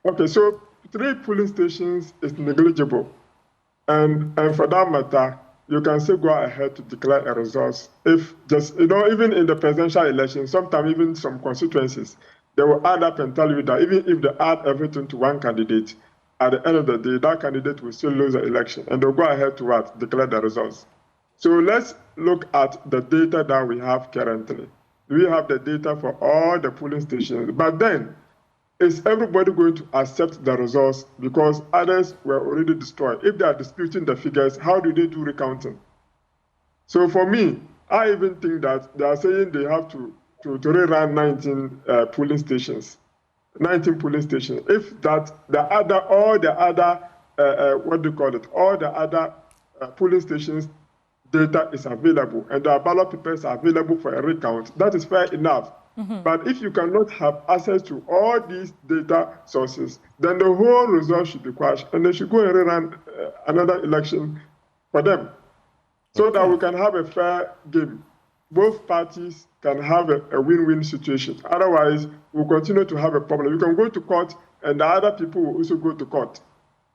[SPEAKER 5] Okay, so 3 polling stations is negligible. And for that matter, you can still go ahead to declare a result. If just, even in the presidential election, sometimes even some constituencies, they will add up and tell you that even if they add everything to one candidate, at the end of the day, that candidate will still lose the election, and they'll go ahead to what? Declare the results. So let's look at the data that we have currently. We have the data for all the polling stations, but then is everybody going to accept the results because others were already destroyed? If they are disputing the figures, how do they do recounting? So for me, I even think that they are saying they have to rerun 19 polling stations. 19 polling stations. If that all the other polling stations data is available and the ballot papers are available for a recount, that is fair enough. But if you cannot have access to all these data sources, then the whole result should be quashed and they should go and rerun another election for them so that we can have a fair game. Both parties can have a win-win situation. Otherwise, we'll continue to have a problem. You can go to court and the other people will also go to court.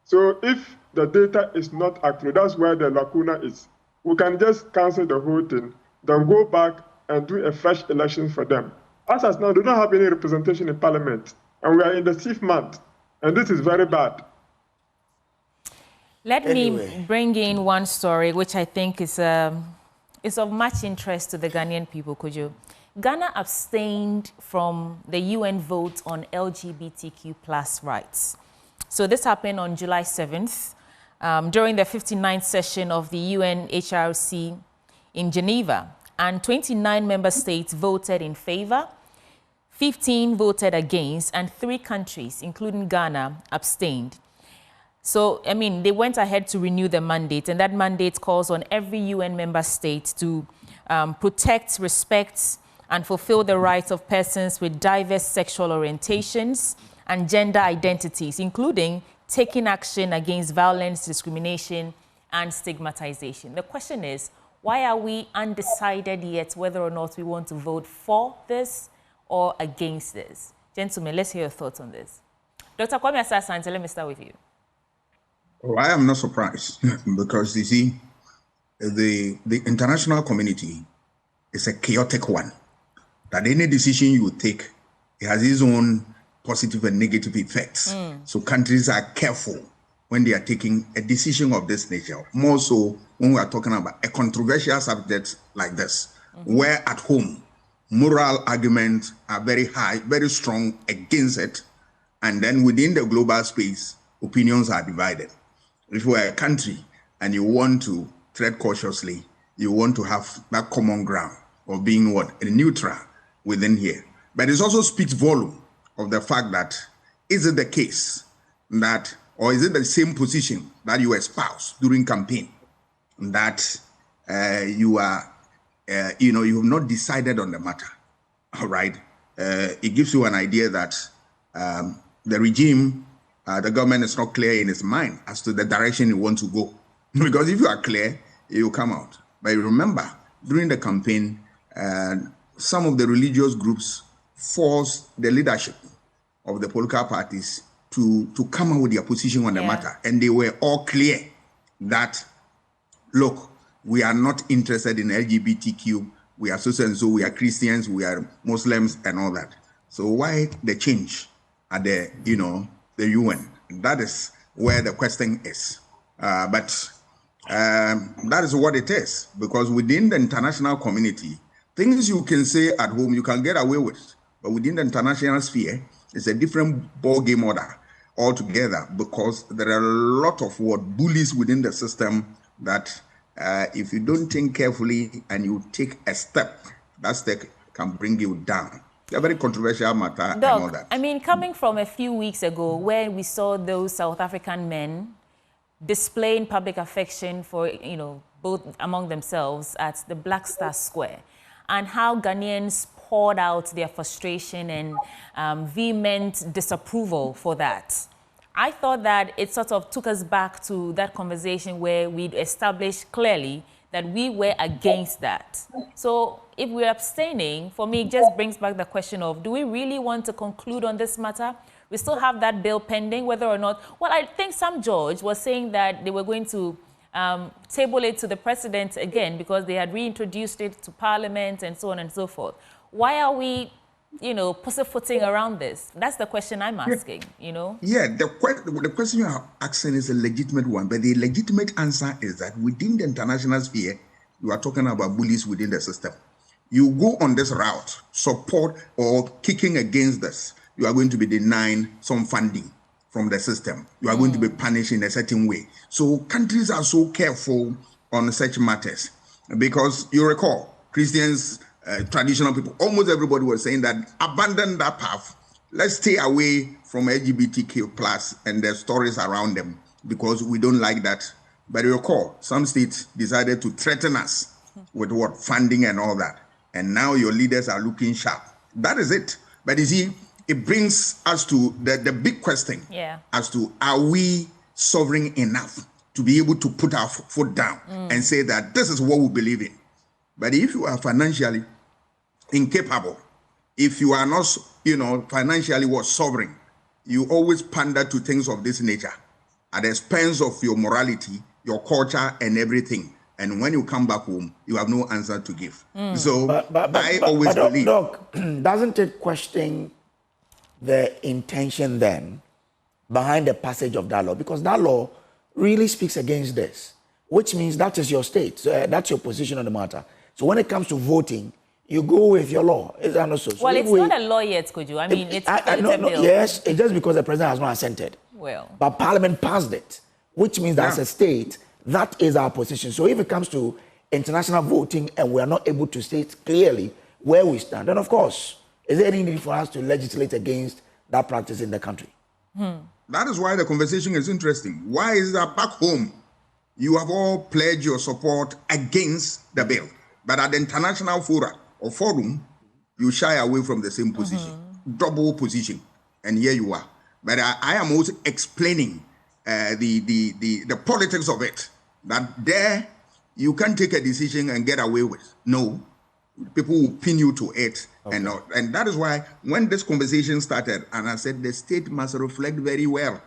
[SPEAKER 5] So if the data is not accurate, that's where the lacuna is. We can just cancel the whole thing, then go back and do a fresh election for them. As of now, they don't have any representation in parliament, and we are in the 6th month, and this is very bad.
[SPEAKER 1] Let me bring in one story, which I think is of much interest to the Ghanaian people, Kojo. Ghana abstained from the UN vote on LGBTQ+ rights. So this happened on July 7th, during the 59th session of the UNHRC in Geneva. And 29 member states voted in favor, 15 voted against, and 3 countries, including Ghana, abstained. So, I mean, they went ahead to renew the mandate, and that mandate calls on every UN member state to protect, respect, and fulfill the rights of persons with diverse sexual orientations and gender identities, including taking action against violence, discrimination, and stigmatization. The question is, why are we undecided yet whether or not we want to vote for this or against this? Gentlemen, let's hear your thoughts on this. Dr. Kwame Asasante, let me start with you.
[SPEAKER 3] Oh, I am not surprised because you see, the international community is a chaotic one. That any decision you take, it has its own positive and negative effects. So countries are careful when they are taking a decision of this nature. More so when we are talking about a controversial subject like this, where at home, moral arguments are very high, very strong against it. And then within the global space, opinions are divided. If we're a country and you want to tread cautiously, you want to have that common ground of being what? A neutral within here. But it also speaks volume of the fact that, is it the case that, or is it the same position that you espouse during campaign, that you are, you have not decided on the matter, all right? It gives you an idea that the regime, the government is not clear in its mind as to the direction you want to go. Because if you are clear, you come out. But remember, during the campaign, some of the religious groups forced the leadership of the political parties to come out with their position on the matter. And they were all clear that, look, we are not interested in LGBTQ. We are so and so, we are Christians, we are Muslims and all that. So why the change at the, the UN? That is where the question is. But that is what it is, because within the international community, things you can say at home, you can get away with. But within the international sphere, it's a different ball game order altogether, because there are a lot of bullies within the system that if you don't think carefully and you take a step, that step can bring you down. It's a very controversial matter.
[SPEAKER 1] Doc, and all that. I mean, coming from a few weeks ago where we saw those South African men displaying public affection for, both among themselves at the Black Star Square, and how Ghanaians poured out their frustration and vehement disapproval for that. I thought that it sort of took us back to that conversation where we'd established clearly that we were against that. So if we're abstaining, for me, it just brings back the question of, do we really want to conclude on this matter We still have that bill pending, whether or not, well, I think some judge was saying that they were going to table it to the president again because they had reintroduced it to parliament and so on and so forth. Why are we, you know, pussyfooting around this? That's the question I'm asking, you know?
[SPEAKER 3] Yeah, the question you are asking is a legitimate one, but the legitimate answer is that within the international sphere, you are talking about bullies within the system. You go on this route, support or kicking against this, you are going to be denying some funding from the system. You are going to be punished in a certain way. So countries are so careful on such matters because you recall Christians, traditional people, almost everybody was saying that abandon that path. Let's stay away from LGBTQ plus and the stories around them because we don't like that. But you recall some states decided to threaten us with what funding and all that. And now your leaders are looking sharp. That is it. But you see, it brings us to the big question as to are we sovereign enough to be able to put our foot down and say that this is what we believe in. But if you are financially incapable, if you are not, you know, financially sovereign, you always pander to things of this nature at the expense of your morality, your culture, and everything. And when you come back home, you have no answer to give. So I always believe.
[SPEAKER 2] Doc, doesn't it question the intention then behind the passage of that law? Because that law really speaks against this, which means that is your state. So, that's your position on the matter. So when it comes to voting, you go with your law. Is that not so?
[SPEAKER 1] Well, it's not a law yet, could you? I mean, it's a bill.
[SPEAKER 2] Yes, it's just because the president has not assented.
[SPEAKER 1] Well.
[SPEAKER 2] But Parliament passed it, which means that as a state, that is our position. So if it comes to international voting and we are not able to state clearly where we stand, then of course, is there any need for us to legislate against that practice in the country?
[SPEAKER 3] That is why the conversation is interesting. Why is that back home, you have all pledged your support against the bill, but at the international fora or forum, you shy away from the same position, double position, and here you are. But I am also explaining the politics of it, that there you can't take a decision and get away with. No, people will pin you to it. And that is why when this conversation started, and I said the state must reflect very well,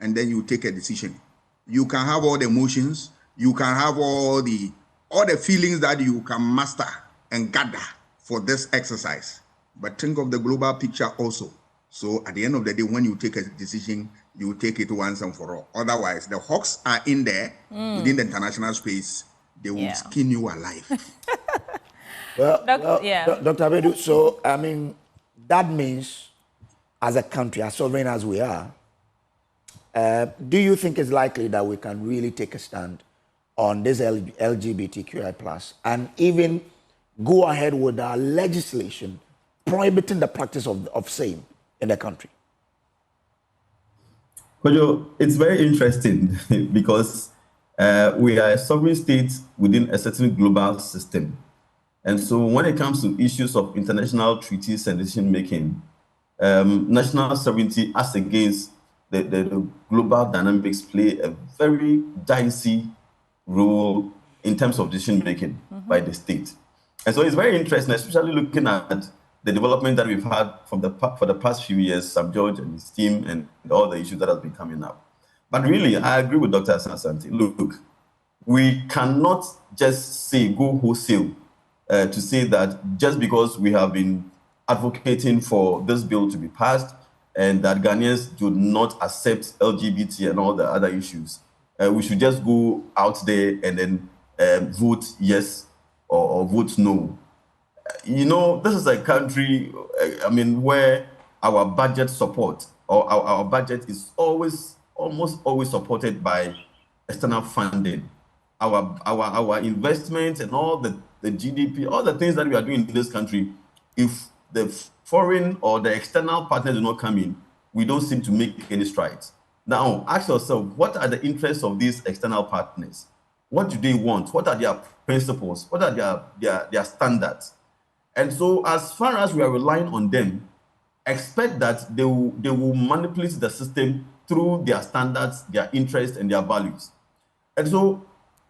[SPEAKER 3] and then you take a decision. You can have all the emotions, you can have all the feelings that you can master and gather for this exercise, but think of the global picture also. So at the end of the day, when you take a decision, you take it once and for all. Otherwise, the hawks are in there within the international space. They will skin you alive.
[SPEAKER 2] Dr. Abedu, so, I mean, that means as a country, as sovereign as we are, do you think it's likely that we can really take a stand on this LGBTQI+, and even go ahead with our legislation prohibiting the practice of same in the country?
[SPEAKER 4] Kojo, it's very interesting because we are a sovereign state within a certain global system. And so when it comes to issues of international treaties and decision-making, national sovereignty as against the global dynamics play a very dicey role in terms of decision-making by the state. And so it's very interesting, especially looking at the development that we've had for the past few years, Sam George and his team and all the issues that have been coming up. But really, I agree with Dr. Asante. Look, we cannot just say go wholesale to say that just because we have been advocating for this bill to be passed and that Ghanaians do not accept LGBT and all the other issues, we should just go out there and then vote yes or vote no. You know, this is a country, I mean, where our budget support or our budget is almost always supported by external funding. Our investments and all the GDP, all the things that we are doing in this country, if the foreign or the external partners do not come in, we don't seem to make any strides. Now, ask yourself, what are the interests of these external partners? What do they want? What are their principles? What are their standards? And so as far as we are relying on them, expect that they will manipulate the system through their standards, their interests, and their values. And so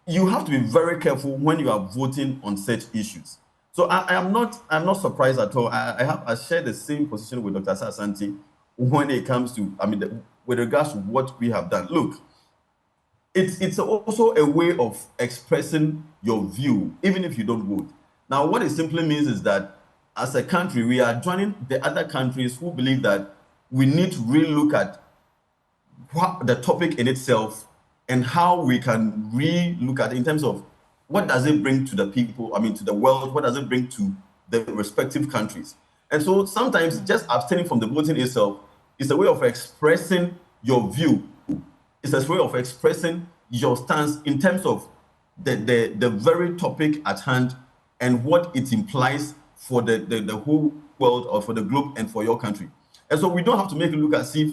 [SPEAKER 4] you have to be very careful when you are voting on such issues. So I'm not surprised at all. I share the same position with Dr. Asante when it comes to, with regards to what we have done. Look, it's also a way of expressing your view, even if you don't vote. Now, what it simply means is that as a country, we are joining the other countries who believe that we need to really look at what the topic in itself and how we can re-look at it in terms of what does it bring to the people, to the world, what does it bring to the respective countries. And so sometimes just abstaining from the voting itself is a way of expressing your view. It's a way of expressing your stance in terms of the very topic at hand and what it implies for the whole world or for the globe and for your country. And so we don't have to make a look as if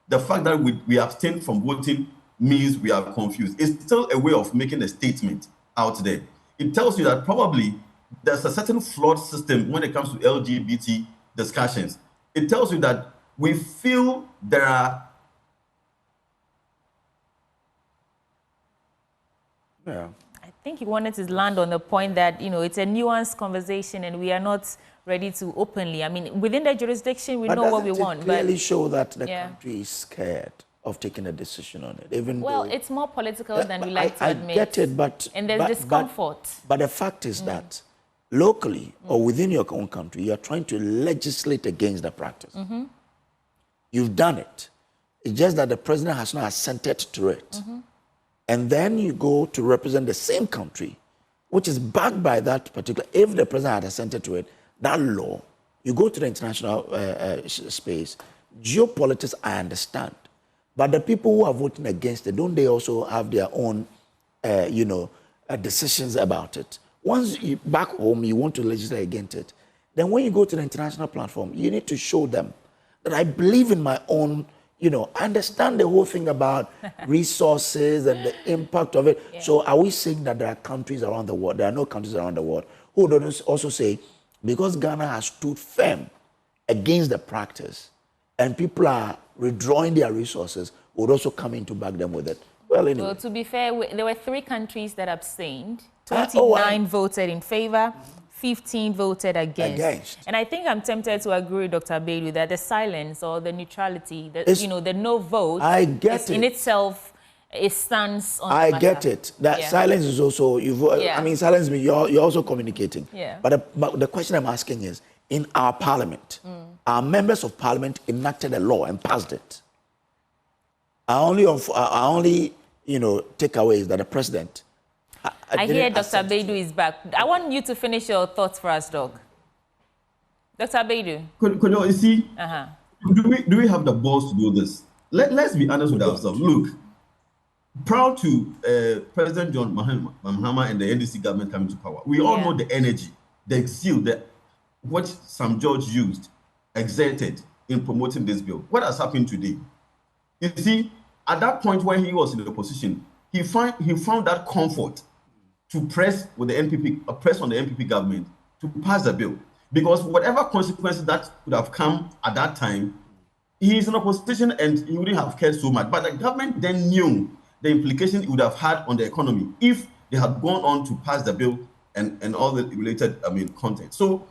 [SPEAKER 4] the fact that we abstain from voting means we are confused. It's still a way of making a statement out there. It tells you that probably there's a certain flawed system when it comes to LGBT discussions. It tells you that we feel there are...
[SPEAKER 2] Yeah.
[SPEAKER 1] I think he wanted to land on the point that, it's a nuanced conversation and we are not ready to openly. Within the jurisdiction, we know what we want.
[SPEAKER 2] But clearly show that the country is scared of taking a decision on it, even though,
[SPEAKER 1] it's more political than we like to admit.
[SPEAKER 2] I get it, but...
[SPEAKER 1] And there's discomfort.
[SPEAKER 2] But the fact is that locally or within your own country, you're trying to legislate against the practice. You've done it. It's just that the president has not assented to it. And then you go to represent the same country, which is backed by that particular... If the president had assented to it, that law, you go to the international space, geopolitics, I understand. But the people who are voting against it, don't they also have their own, decisions about it? Once you back home, you want to legislate against it, then when you go to the international platform, you need to show them that I believe in my own, I understand the whole thing about resources and the impact of it. Yeah. So are we saying that there are countries around the world, there are no countries around the world, who don't also say, because Ghana has stood firm against the practice, and people are withdrawing their resources, would also come in to back them with it. Well, anyway.
[SPEAKER 1] Well, to be fair, there were 3 countries that abstained. 29 voted in favor, 15 voted against. And I think I'm tempted to agree with Dr. Baidu that the silence or the neutrality, the no vote, in itself, it stands on the matter.
[SPEAKER 2] Get it. That silence is also, silence means you're also communicating.
[SPEAKER 1] Yeah.
[SPEAKER 2] But the question I'm asking is, in our parliament, our members of parliament enacted a law and passed it. Our only takeaway is that the president...
[SPEAKER 1] I hear Dr. Baidu is back. I want you to finish your thoughts for us, Doc. Dr. Baidu.
[SPEAKER 4] You see, do we have the balls to do this? Let's be honest with ourselves. Look, prior to President John Mahama and the NDC government coming to power, we all know the energy, the zeal, what Sam George exerted in promoting this bill. What has happened today? You see, at that point when he was in the opposition, he found that comfort to press on the NPP government to pass the bill. Because whatever consequences that could have come at that time, he is in opposition and he wouldn't have cared so much. But the government then knew the implication it would have had on the economy if they had gone on to pass the bill and all the related content. So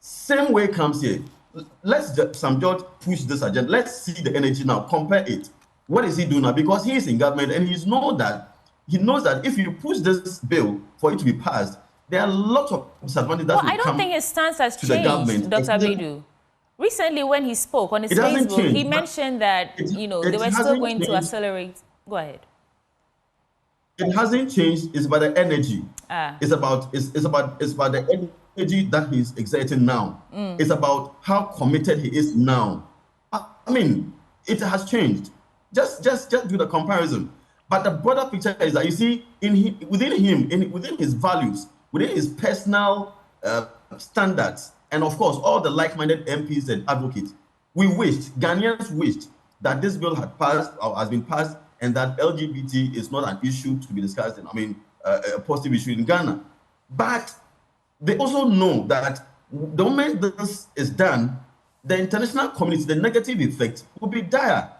[SPEAKER 4] same way comes here. Let's Sam George push this agenda. Let's see the energy now. Compare it. What is he doing now? Because he is in government and he knows that if you push this bill for it to be passed, there are lots of disadvantages that will come.
[SPEAKER 1] I don't think his stance has changed, Dr. Baidu. Recently, when he spoke on his Facebook, he mentioned that they were still going to accelerate. Go ahead.
[SPEAKER 4] It hasn't changed. It's about the energy. It's about the energy that he's exerting now. It's about how committed he is now. It has changed. Just do the comparison. But the broader picture is that you see, within his values, within his personal standards, and of course, all the like-minded MPs and advocates, Ghanaians wished that this bill had passed or has been passed, and that LGBT is not an issue to be discussed, a positive issue in Ghana. But they also know that the moment this is done, the international community, the negative effect will be dire.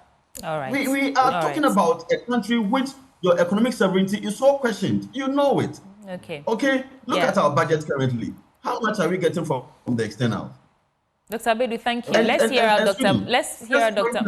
[SPEAKER 1] All right.
[SPEAKER 4] We are talking about a country which your economic sovereignty is so questioned. You know it.
[SPEAKER 1] Okay.
[SPEAKER 4] Look at our budget currently. How much are we getting from the external?
[SPEAKER 1] Dr. Abedu, thank you. Let's hear our doctor. Let's hear our doctor.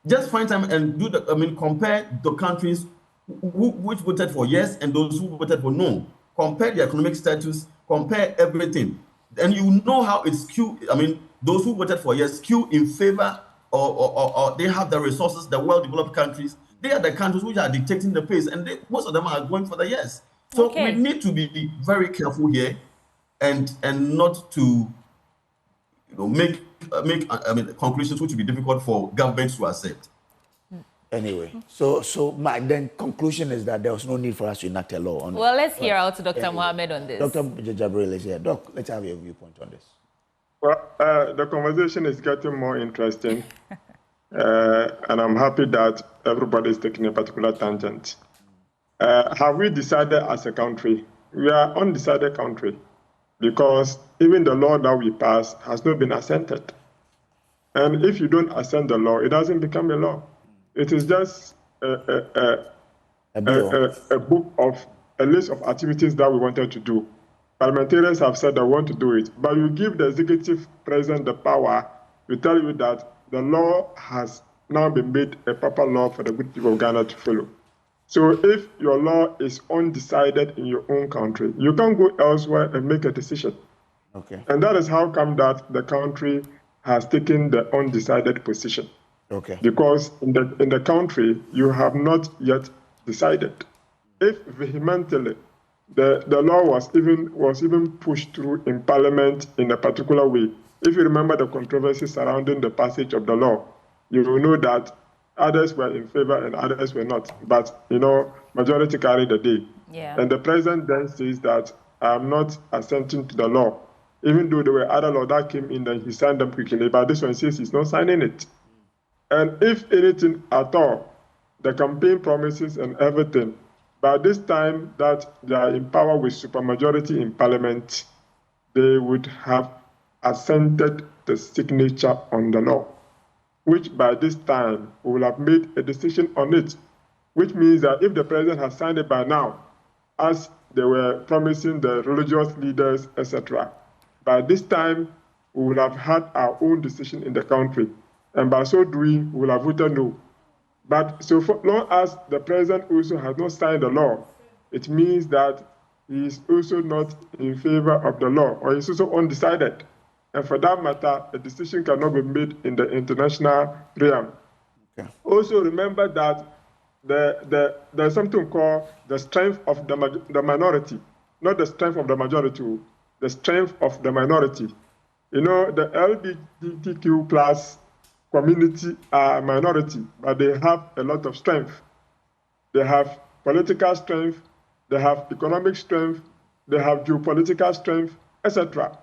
[SPEAKER 4] Just find time and do the. I mean, compare the countries which voted for yes and those who voted for no. Compare the economic status. Compare everything, and you know how it's skewed. I mean, those who voted for yes skew in favor, or they have the resources. The well-developed countries, they are the countries which are dictating the pace, and most of them are going for the yes. So we need to be very careful here, and not to make conclusions which will be difficult for governments to accept.
[SPEAKER 2] Anyway, so my then conclusion is that there was no need for us to enact a law on.
[SPEAKER 1] Well, let's hear out Dr. Mohammed on this.
[SPEAKER 2] Dr. Jabril is here. Doc, let's have your viewpoint on this.
[SPEAKER 5] Well, the conversation is getting more interesting, and I'm happy that everybody is taking a particular tangent. Have we decided as a country? We are an undecided country, because even the law that we pass has not been assented. And if you don't assent the law, it doesn't become a law. It is just a book of a list of activities that we wanted to do. Parliamentarians have said they want to do it, but you give the executive president the power to tell you that the law has now been made a proper law for the good people of Ghana to follow. So if your law is undecided in your own country, you can't go elsewhere and make a decision.
[SPEAKER 2] Okay.
[SPEAKER 5] And that is how come that the country has taken the undecided position.
[SPEAKER 2] Okay.
[SPEAKER 5] Because in the country, you have not yet decided. If vehemently the law was even pushed through in Parliament in a particular way, if you remember the controversy surrounding the passage of the law, you will know that others were in favor and others were not. But, majority carried the day.
[SPEAKER 1] Yeah.
[SPEAKER 5] And the president then says that I'm not assenting to the law. Even though there were other laws that came in, then he signed them quickly. But this one says he's not signing it. And if anything at all, the campaign promises and everything, by this time that they are in power with supermajority in Parliament, they would have assented the signature on the law, which by this time we will have made a decision on it, which means that if the president has signed it by now, as they were promising the religious leaders, etc., by this time we will have had our own decision in the country. And by so doing, we will have voted no. But so long as the president also has not signed the law, it means that he is also not in favor of the law, or he's also undecided. And for that matter, a decision cannot be made in the international realm. Okay. Also remember that there's something called the strength of the minority, not the strength of the majority, the strength of the minority. The LGBTQ plus community are a minority, but they have a lot of strength. They have political strength, they have economic strength, they have geopolitical strength, etc.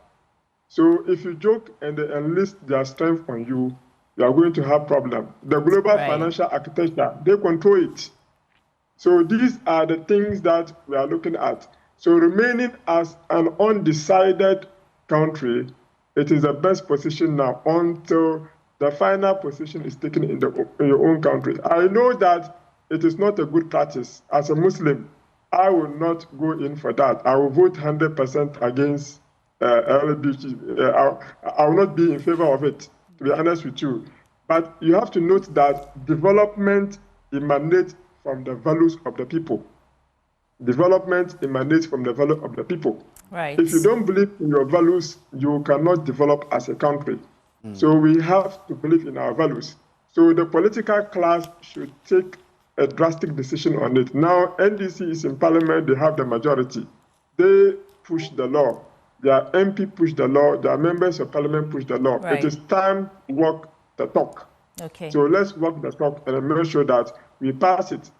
[SPEAKER 5] So if you joke and they enlist their strength on you, you are going to have problem. The global financial architecture, they control it. So these are the things that we are looking at. So remaining as an undecided country, it is the best position now until the final position is taken in your own country. I know that it is not a good practice. As a Muslim, I will not go in for that. I will vote 100% against LGBT. I will not be in favor of it, to be honest with you. But you have to note that development emanates from the values of the people. Development emanates from the value of the people.
[SPEAKER 1] Right.
[SPEAKER 5] If you don't believe in your values, you cannot develop as a country. So we have to believe in our values. So the political class should take a drastic decision on it. Now, NDC is in Parliament, they have the majority. They push the law. Their MP push the law, their members of Parliament push the law. Right. It is time to walk the talk.
[SPEAKER 1] Okay.
[SPEAKER 5] So let's walk the talk and make sure that we pass it.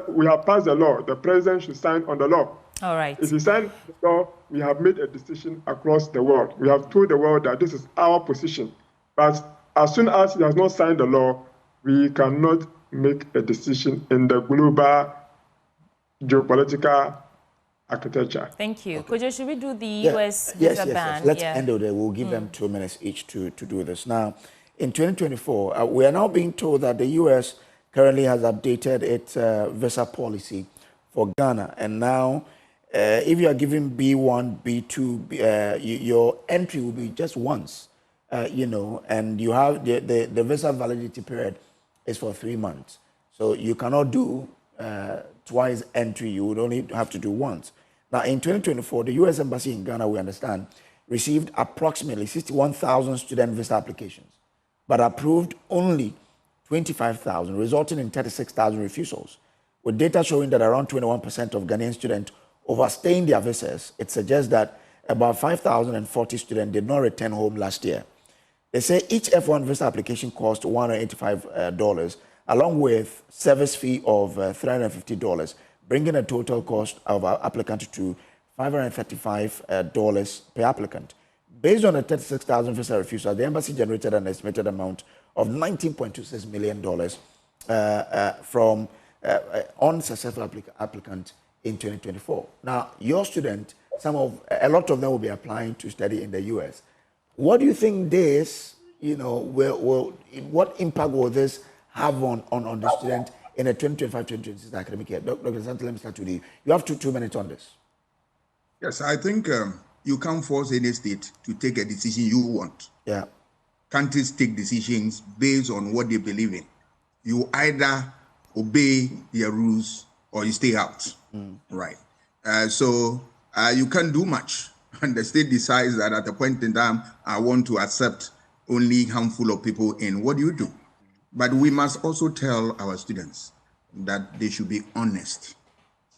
[SPEAKER 5] We have passed the law. The president should sign on the law.
[SPEAKER 1] All right.
[SPEAKER 5] If you sign the law, we have made a decision across the world. We have told the world that this is our position. But as soon as he has not signed the law, we cannot make a decision in the global geopolitical architecture.
[SPEAKER 1] Thank you. Kojo, should we do the US
[SPEAKER 2] visa
[SPEAKER 1] ban?
[SPEAKER 2] Yes. Let's end it there. We'll give them 2 minutes each to do this. Now, in 2024, we are now being told that the US currently has updated its visa policy for Ghana. And now if you are given B1, B2, your entry will be just once, and you have the visa validity period is for 3 months. So you cannot do twice entry, you would only have to do once. Now, in 2024, the U.S. Embassy in Ghana, we understand, received approximately 61,000 student visa applications, but approved only 25,000, resulting in 36,000 refusals. With data showing that around 21% of Ghanaian students overstaying their visas, it suggests that about 5,040 students did not return home last year. They say each F1 visa application cost $185, along with service fee of $350, bringing a total cost of our applicant to $535 per applicant. Based on the 36,000 visa refusals, the embassy generated an estimated amount of $19.26 million from unsuccessful applicant in 2024. Now, your student, a lot of them will be applying to study in the U.S. What do you think this, what impact will this have on the student in the 2025-2026 academic year? Dr. Sante, let me start with you. You have two minutes on this.
[SPEAKER 3] Yes, I think you can't force any state to take a decision you want.
[SPEAKER 2] Yeah.
[SPEAKER 3] Countries take decisions based on what they believe in. You either obey their rules or you stay out, right? So you can't do much. And the state decides that at a point in time, I want to accept only a handful of people in. What do you do? But we must also tell our students that they should be honest,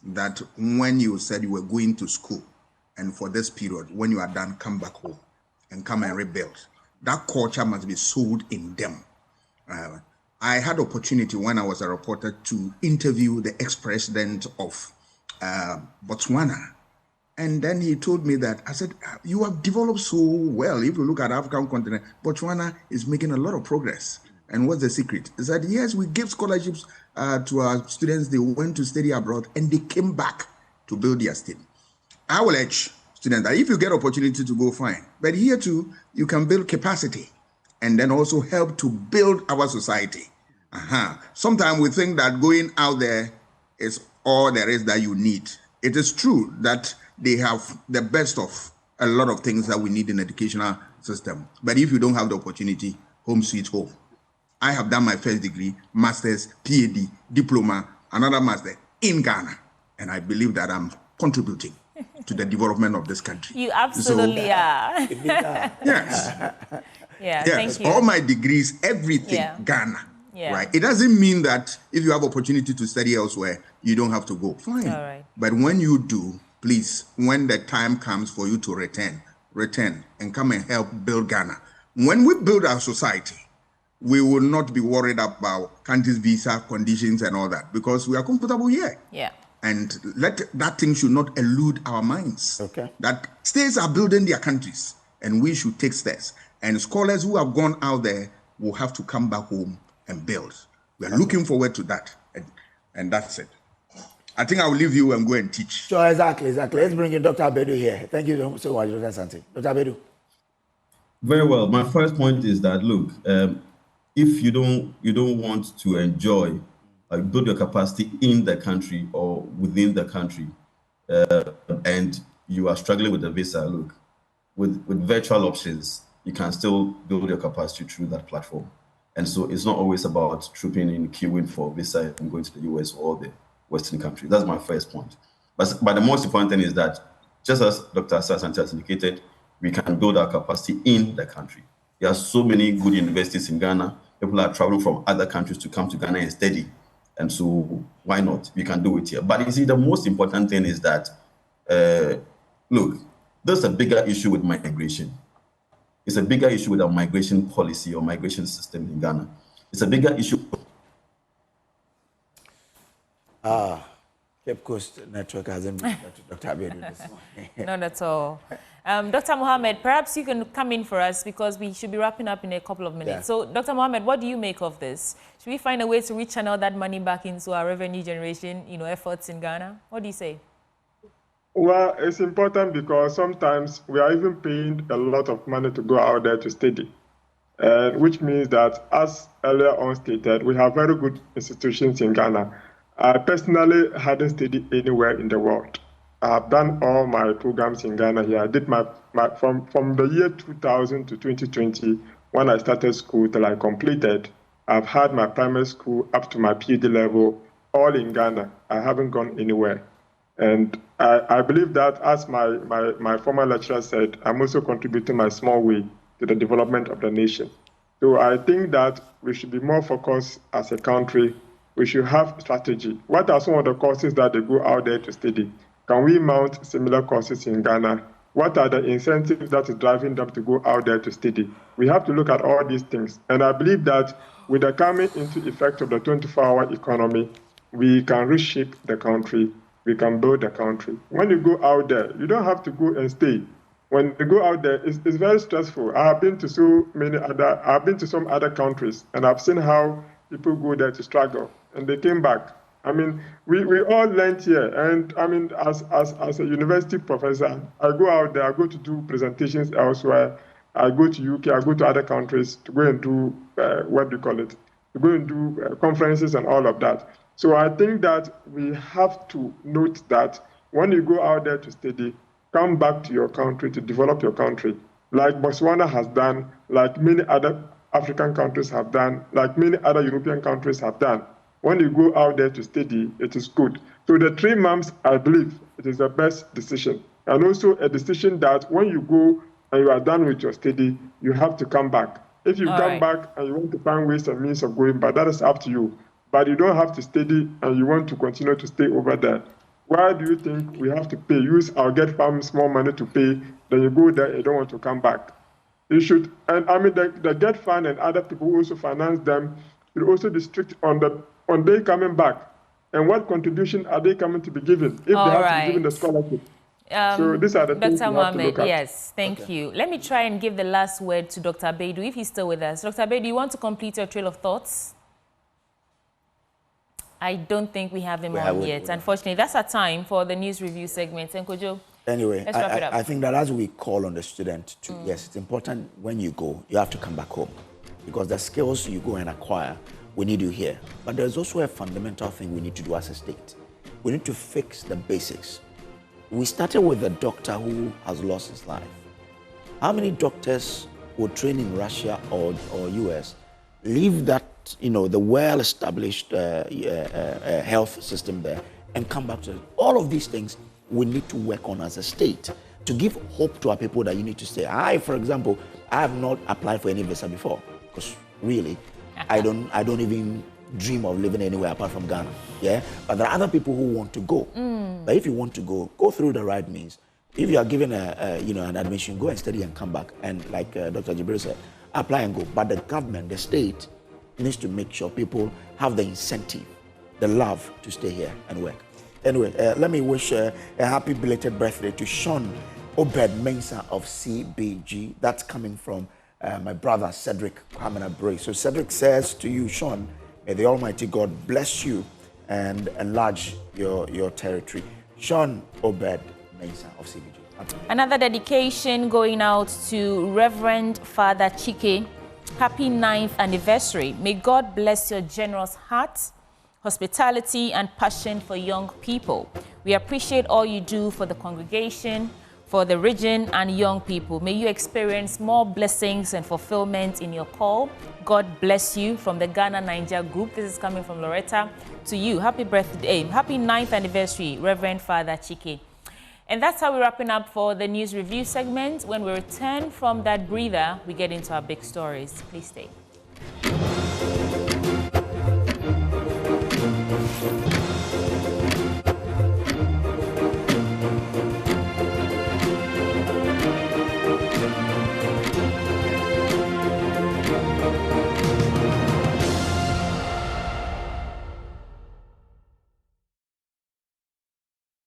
[SPEAKER 3] that when you said you were going to school and for this period, when you are done, come back home and come and rebuild. That culture must be sold in them. I had opportunity when I was a reporter to interview the ex-president of Botswana. And then he told me that, I said, you have developed so well. If you look at the African continent, Botswana is making a lot of progress. And what's the secret? He said, yes, we give scholarships to our students. They went to study abroad and they came back to build their state. I will urge students that if you get opportunity to go, fine. But here too, you can build capacity and then also help to build our society. Sometimes we think that going out there is all there is that you need. It is true that they have the best of a lot of things that we need in the educational system. But if you don't have the opportunity, home sweet home. I have done my first degree, master's, PhD, diploma, another master in Ghana. And I believe that I'm contributing to the development of this country.
[SPEAKER 1] You absolutely are.
[SPEAKER 3] Yes.
[SPEAKER 1] Yeah,
[SPEAKER 3] yes.
[SPEAKER 1] Thank you.
[SPEAKER 3] All my degrees, everything, Ghana.
[SPEAKER 1] Yeah.
[SPEAKER 3] Right. It doesn't mean that if you have opportunity to study elsewhere, you don't have to go. Fine.
[SPEAKER 1] All right.
[SPEAKER 3] But when you do, please, when the time comes for you to return and come and help build Ghana. When we build our society, we will not be worried about country's visa conditions and all that because we are comfortable here.
[SPEAKER 1] Yeah.
[SPEAKER 3] And that thing should not elude our minds.
[SPEAKER 2] Okay.
[SPEAKER 3] That states are building their countries and we should take steps. And scholars who have gone out there will have to come back home and build. We are looking forward to that. And that's it. I think I will leave you and go and teach.
[SPEAKER 2] Sure, exactly. Let's bring in Dr. Abedu here. Thank you so much, Dr. Sante. Dr. Abedu.
[SPEAKER 4] Very well. My first point is that, look, if you don't want to enjoy, build your capacity in the country or within the country, and you are struggling with the visa, look, with virtual options, you can still build your capacity through that platform. And so it's not always about trooping in, queuing for visa and going to the US or the Western countries. That's my first point. But the most important thing is that, just as Dr. Sante has indicated, we can build our capacity in the country. There are so many good universities in Ghana. People are traveling from other countries to come to Ghana and study. And so why not? We can do it here. But you see, the most important thing is that, look, there's a bigger issue with migration. It's a bigger issue with our migration policy or migration system in Ghana. It's a bigger issue.
[SPEAKER 2] Cape Coast Network hasn't been to Dr. Abedu this morning.
[SPEAKER 1] Not at all. Dr. Mohammed, perhaps you can come in for us because we should be wrapping up in a couple of minutes. Yeah. So, Dr. Mohammed, what do you make of this? Should we find a way to rechannel that money back into our revenue generation, efforts in Ghana? What do you say?
[SPEAKER 5] Well, it's important because sometimes we are even paying a lot of money to go out there to study, which means that, as earlier on stated, we have very good institutions in Ghana. I personally hadn't studied anywhere in the world. I've done all my programs in Ghana here. I did from the year 2000 to 2020, when I started school till I completed. I've had my primary school up to my PhD level, all in Ghana. I haven't gone anywhere. And I believe that, as my former lecturer said, I'm also contributing my small way to the development of the nation. So I think that we should be more focused as a country. We should have strategy. What are some of the courses that they go out there to study? Can we mount similar courses in Ghana? What are the incentives that is driving them to go out there to study? We have to look at all these things. And I believe that with the coming into effect of the 24-hour economy, we can reshape the country. We can build the country. When you go out there, you don't have to go and stay. When you go out there, it's very stressful. I've been to some other countries, and I've seen how people go there to struggle, and they came back. I mean, we all learned here, and I mean, as a university professor, I go out there, I go to do presentations elsewhere, I go to UK, I go to other countries to go and do, to go and do conferences and all of that. So I think that we have to note that when you go out there to study, come back to your country to develop your country, like Botswana has done, like many other African countries have done, like many other European countries have done. When you go out there to study, it is good. So the 3 months, I believe, it is the best decision. And also a decision that when you go and you are done with your study, you have to come back. If you come back and you want to find ways and means of going back, that is up to you. But you don't have to study and you want to continue to stay over there. Why do you think we have to pay? Use our get farm small money to pay, then you go there and you don't want to come back. You should, and I mean the get fund and other people who also finance them should also be strict on they coming back. And what contribution are they coming to be given if they have to be given the scholarship? So these are the things we have to look at.
[SPEAKER 1] Yes, thank you. Let me try and give the last word to Dr. Baidu, if he's still with us. Dr. Baidu, you want to complete your trail of thoughts? I don't think we have him on yet. Unfortunately, that's our time for the news review segment. And Kojo,
[SPEAKER 2] anyway,
[SPEAKER 1] let's wrap it up.
[SPEAKER 2] I think that as we call on the student to, yes, it's important when you go, you have to come back home. Because the skills you go and acquire, we need you here. But there's also a fundamental thing we need to do as a state. We need to fix the basics. We started with a doctor who has lost his life. How many doctors who train in Russia or US leave that, the well-established health system there and come back to it? All of these things we need to work on as a state to give hope to our people that you need to stay. For example, I have not applied for any visa before because really, I don't even dream of living anywhere apart from Ghana. Yeah, but there are other people who want to go. But if you want to go through the right means. If you are given an admission, go and study and come back. And like Dr. Jibril said, apply and go. But the government, the state, needs to make sure people have the incentive, the love to stay here and work. Anyway, let me wish a happy belated birthday to Sean Obed Mensah of CBG. That's coming from my brother Cedric Kwamena. So Cedric says to you, Sean, may the Almighty God bless you and enlarge your territory. Sean Obed Mensah of CBG.
[SPEAKER 1] Another dedication going out to Reverend Father Chike. Happy 9th anniversary. May God bless your generous heart, hospitality, and passion for young people. We appreciate all you do for the congregation, for the region, and young people. May you experience more blessings and fulfillment in your call. God bless you from the Ghana Niger group. This is coming from Loretta to you. Happy birthday, happy 9th anniversary, Reverend Father Chike. And that's how we're wrapping up for the news review segment. When we return from that breather, we get into our big stories. Please stay.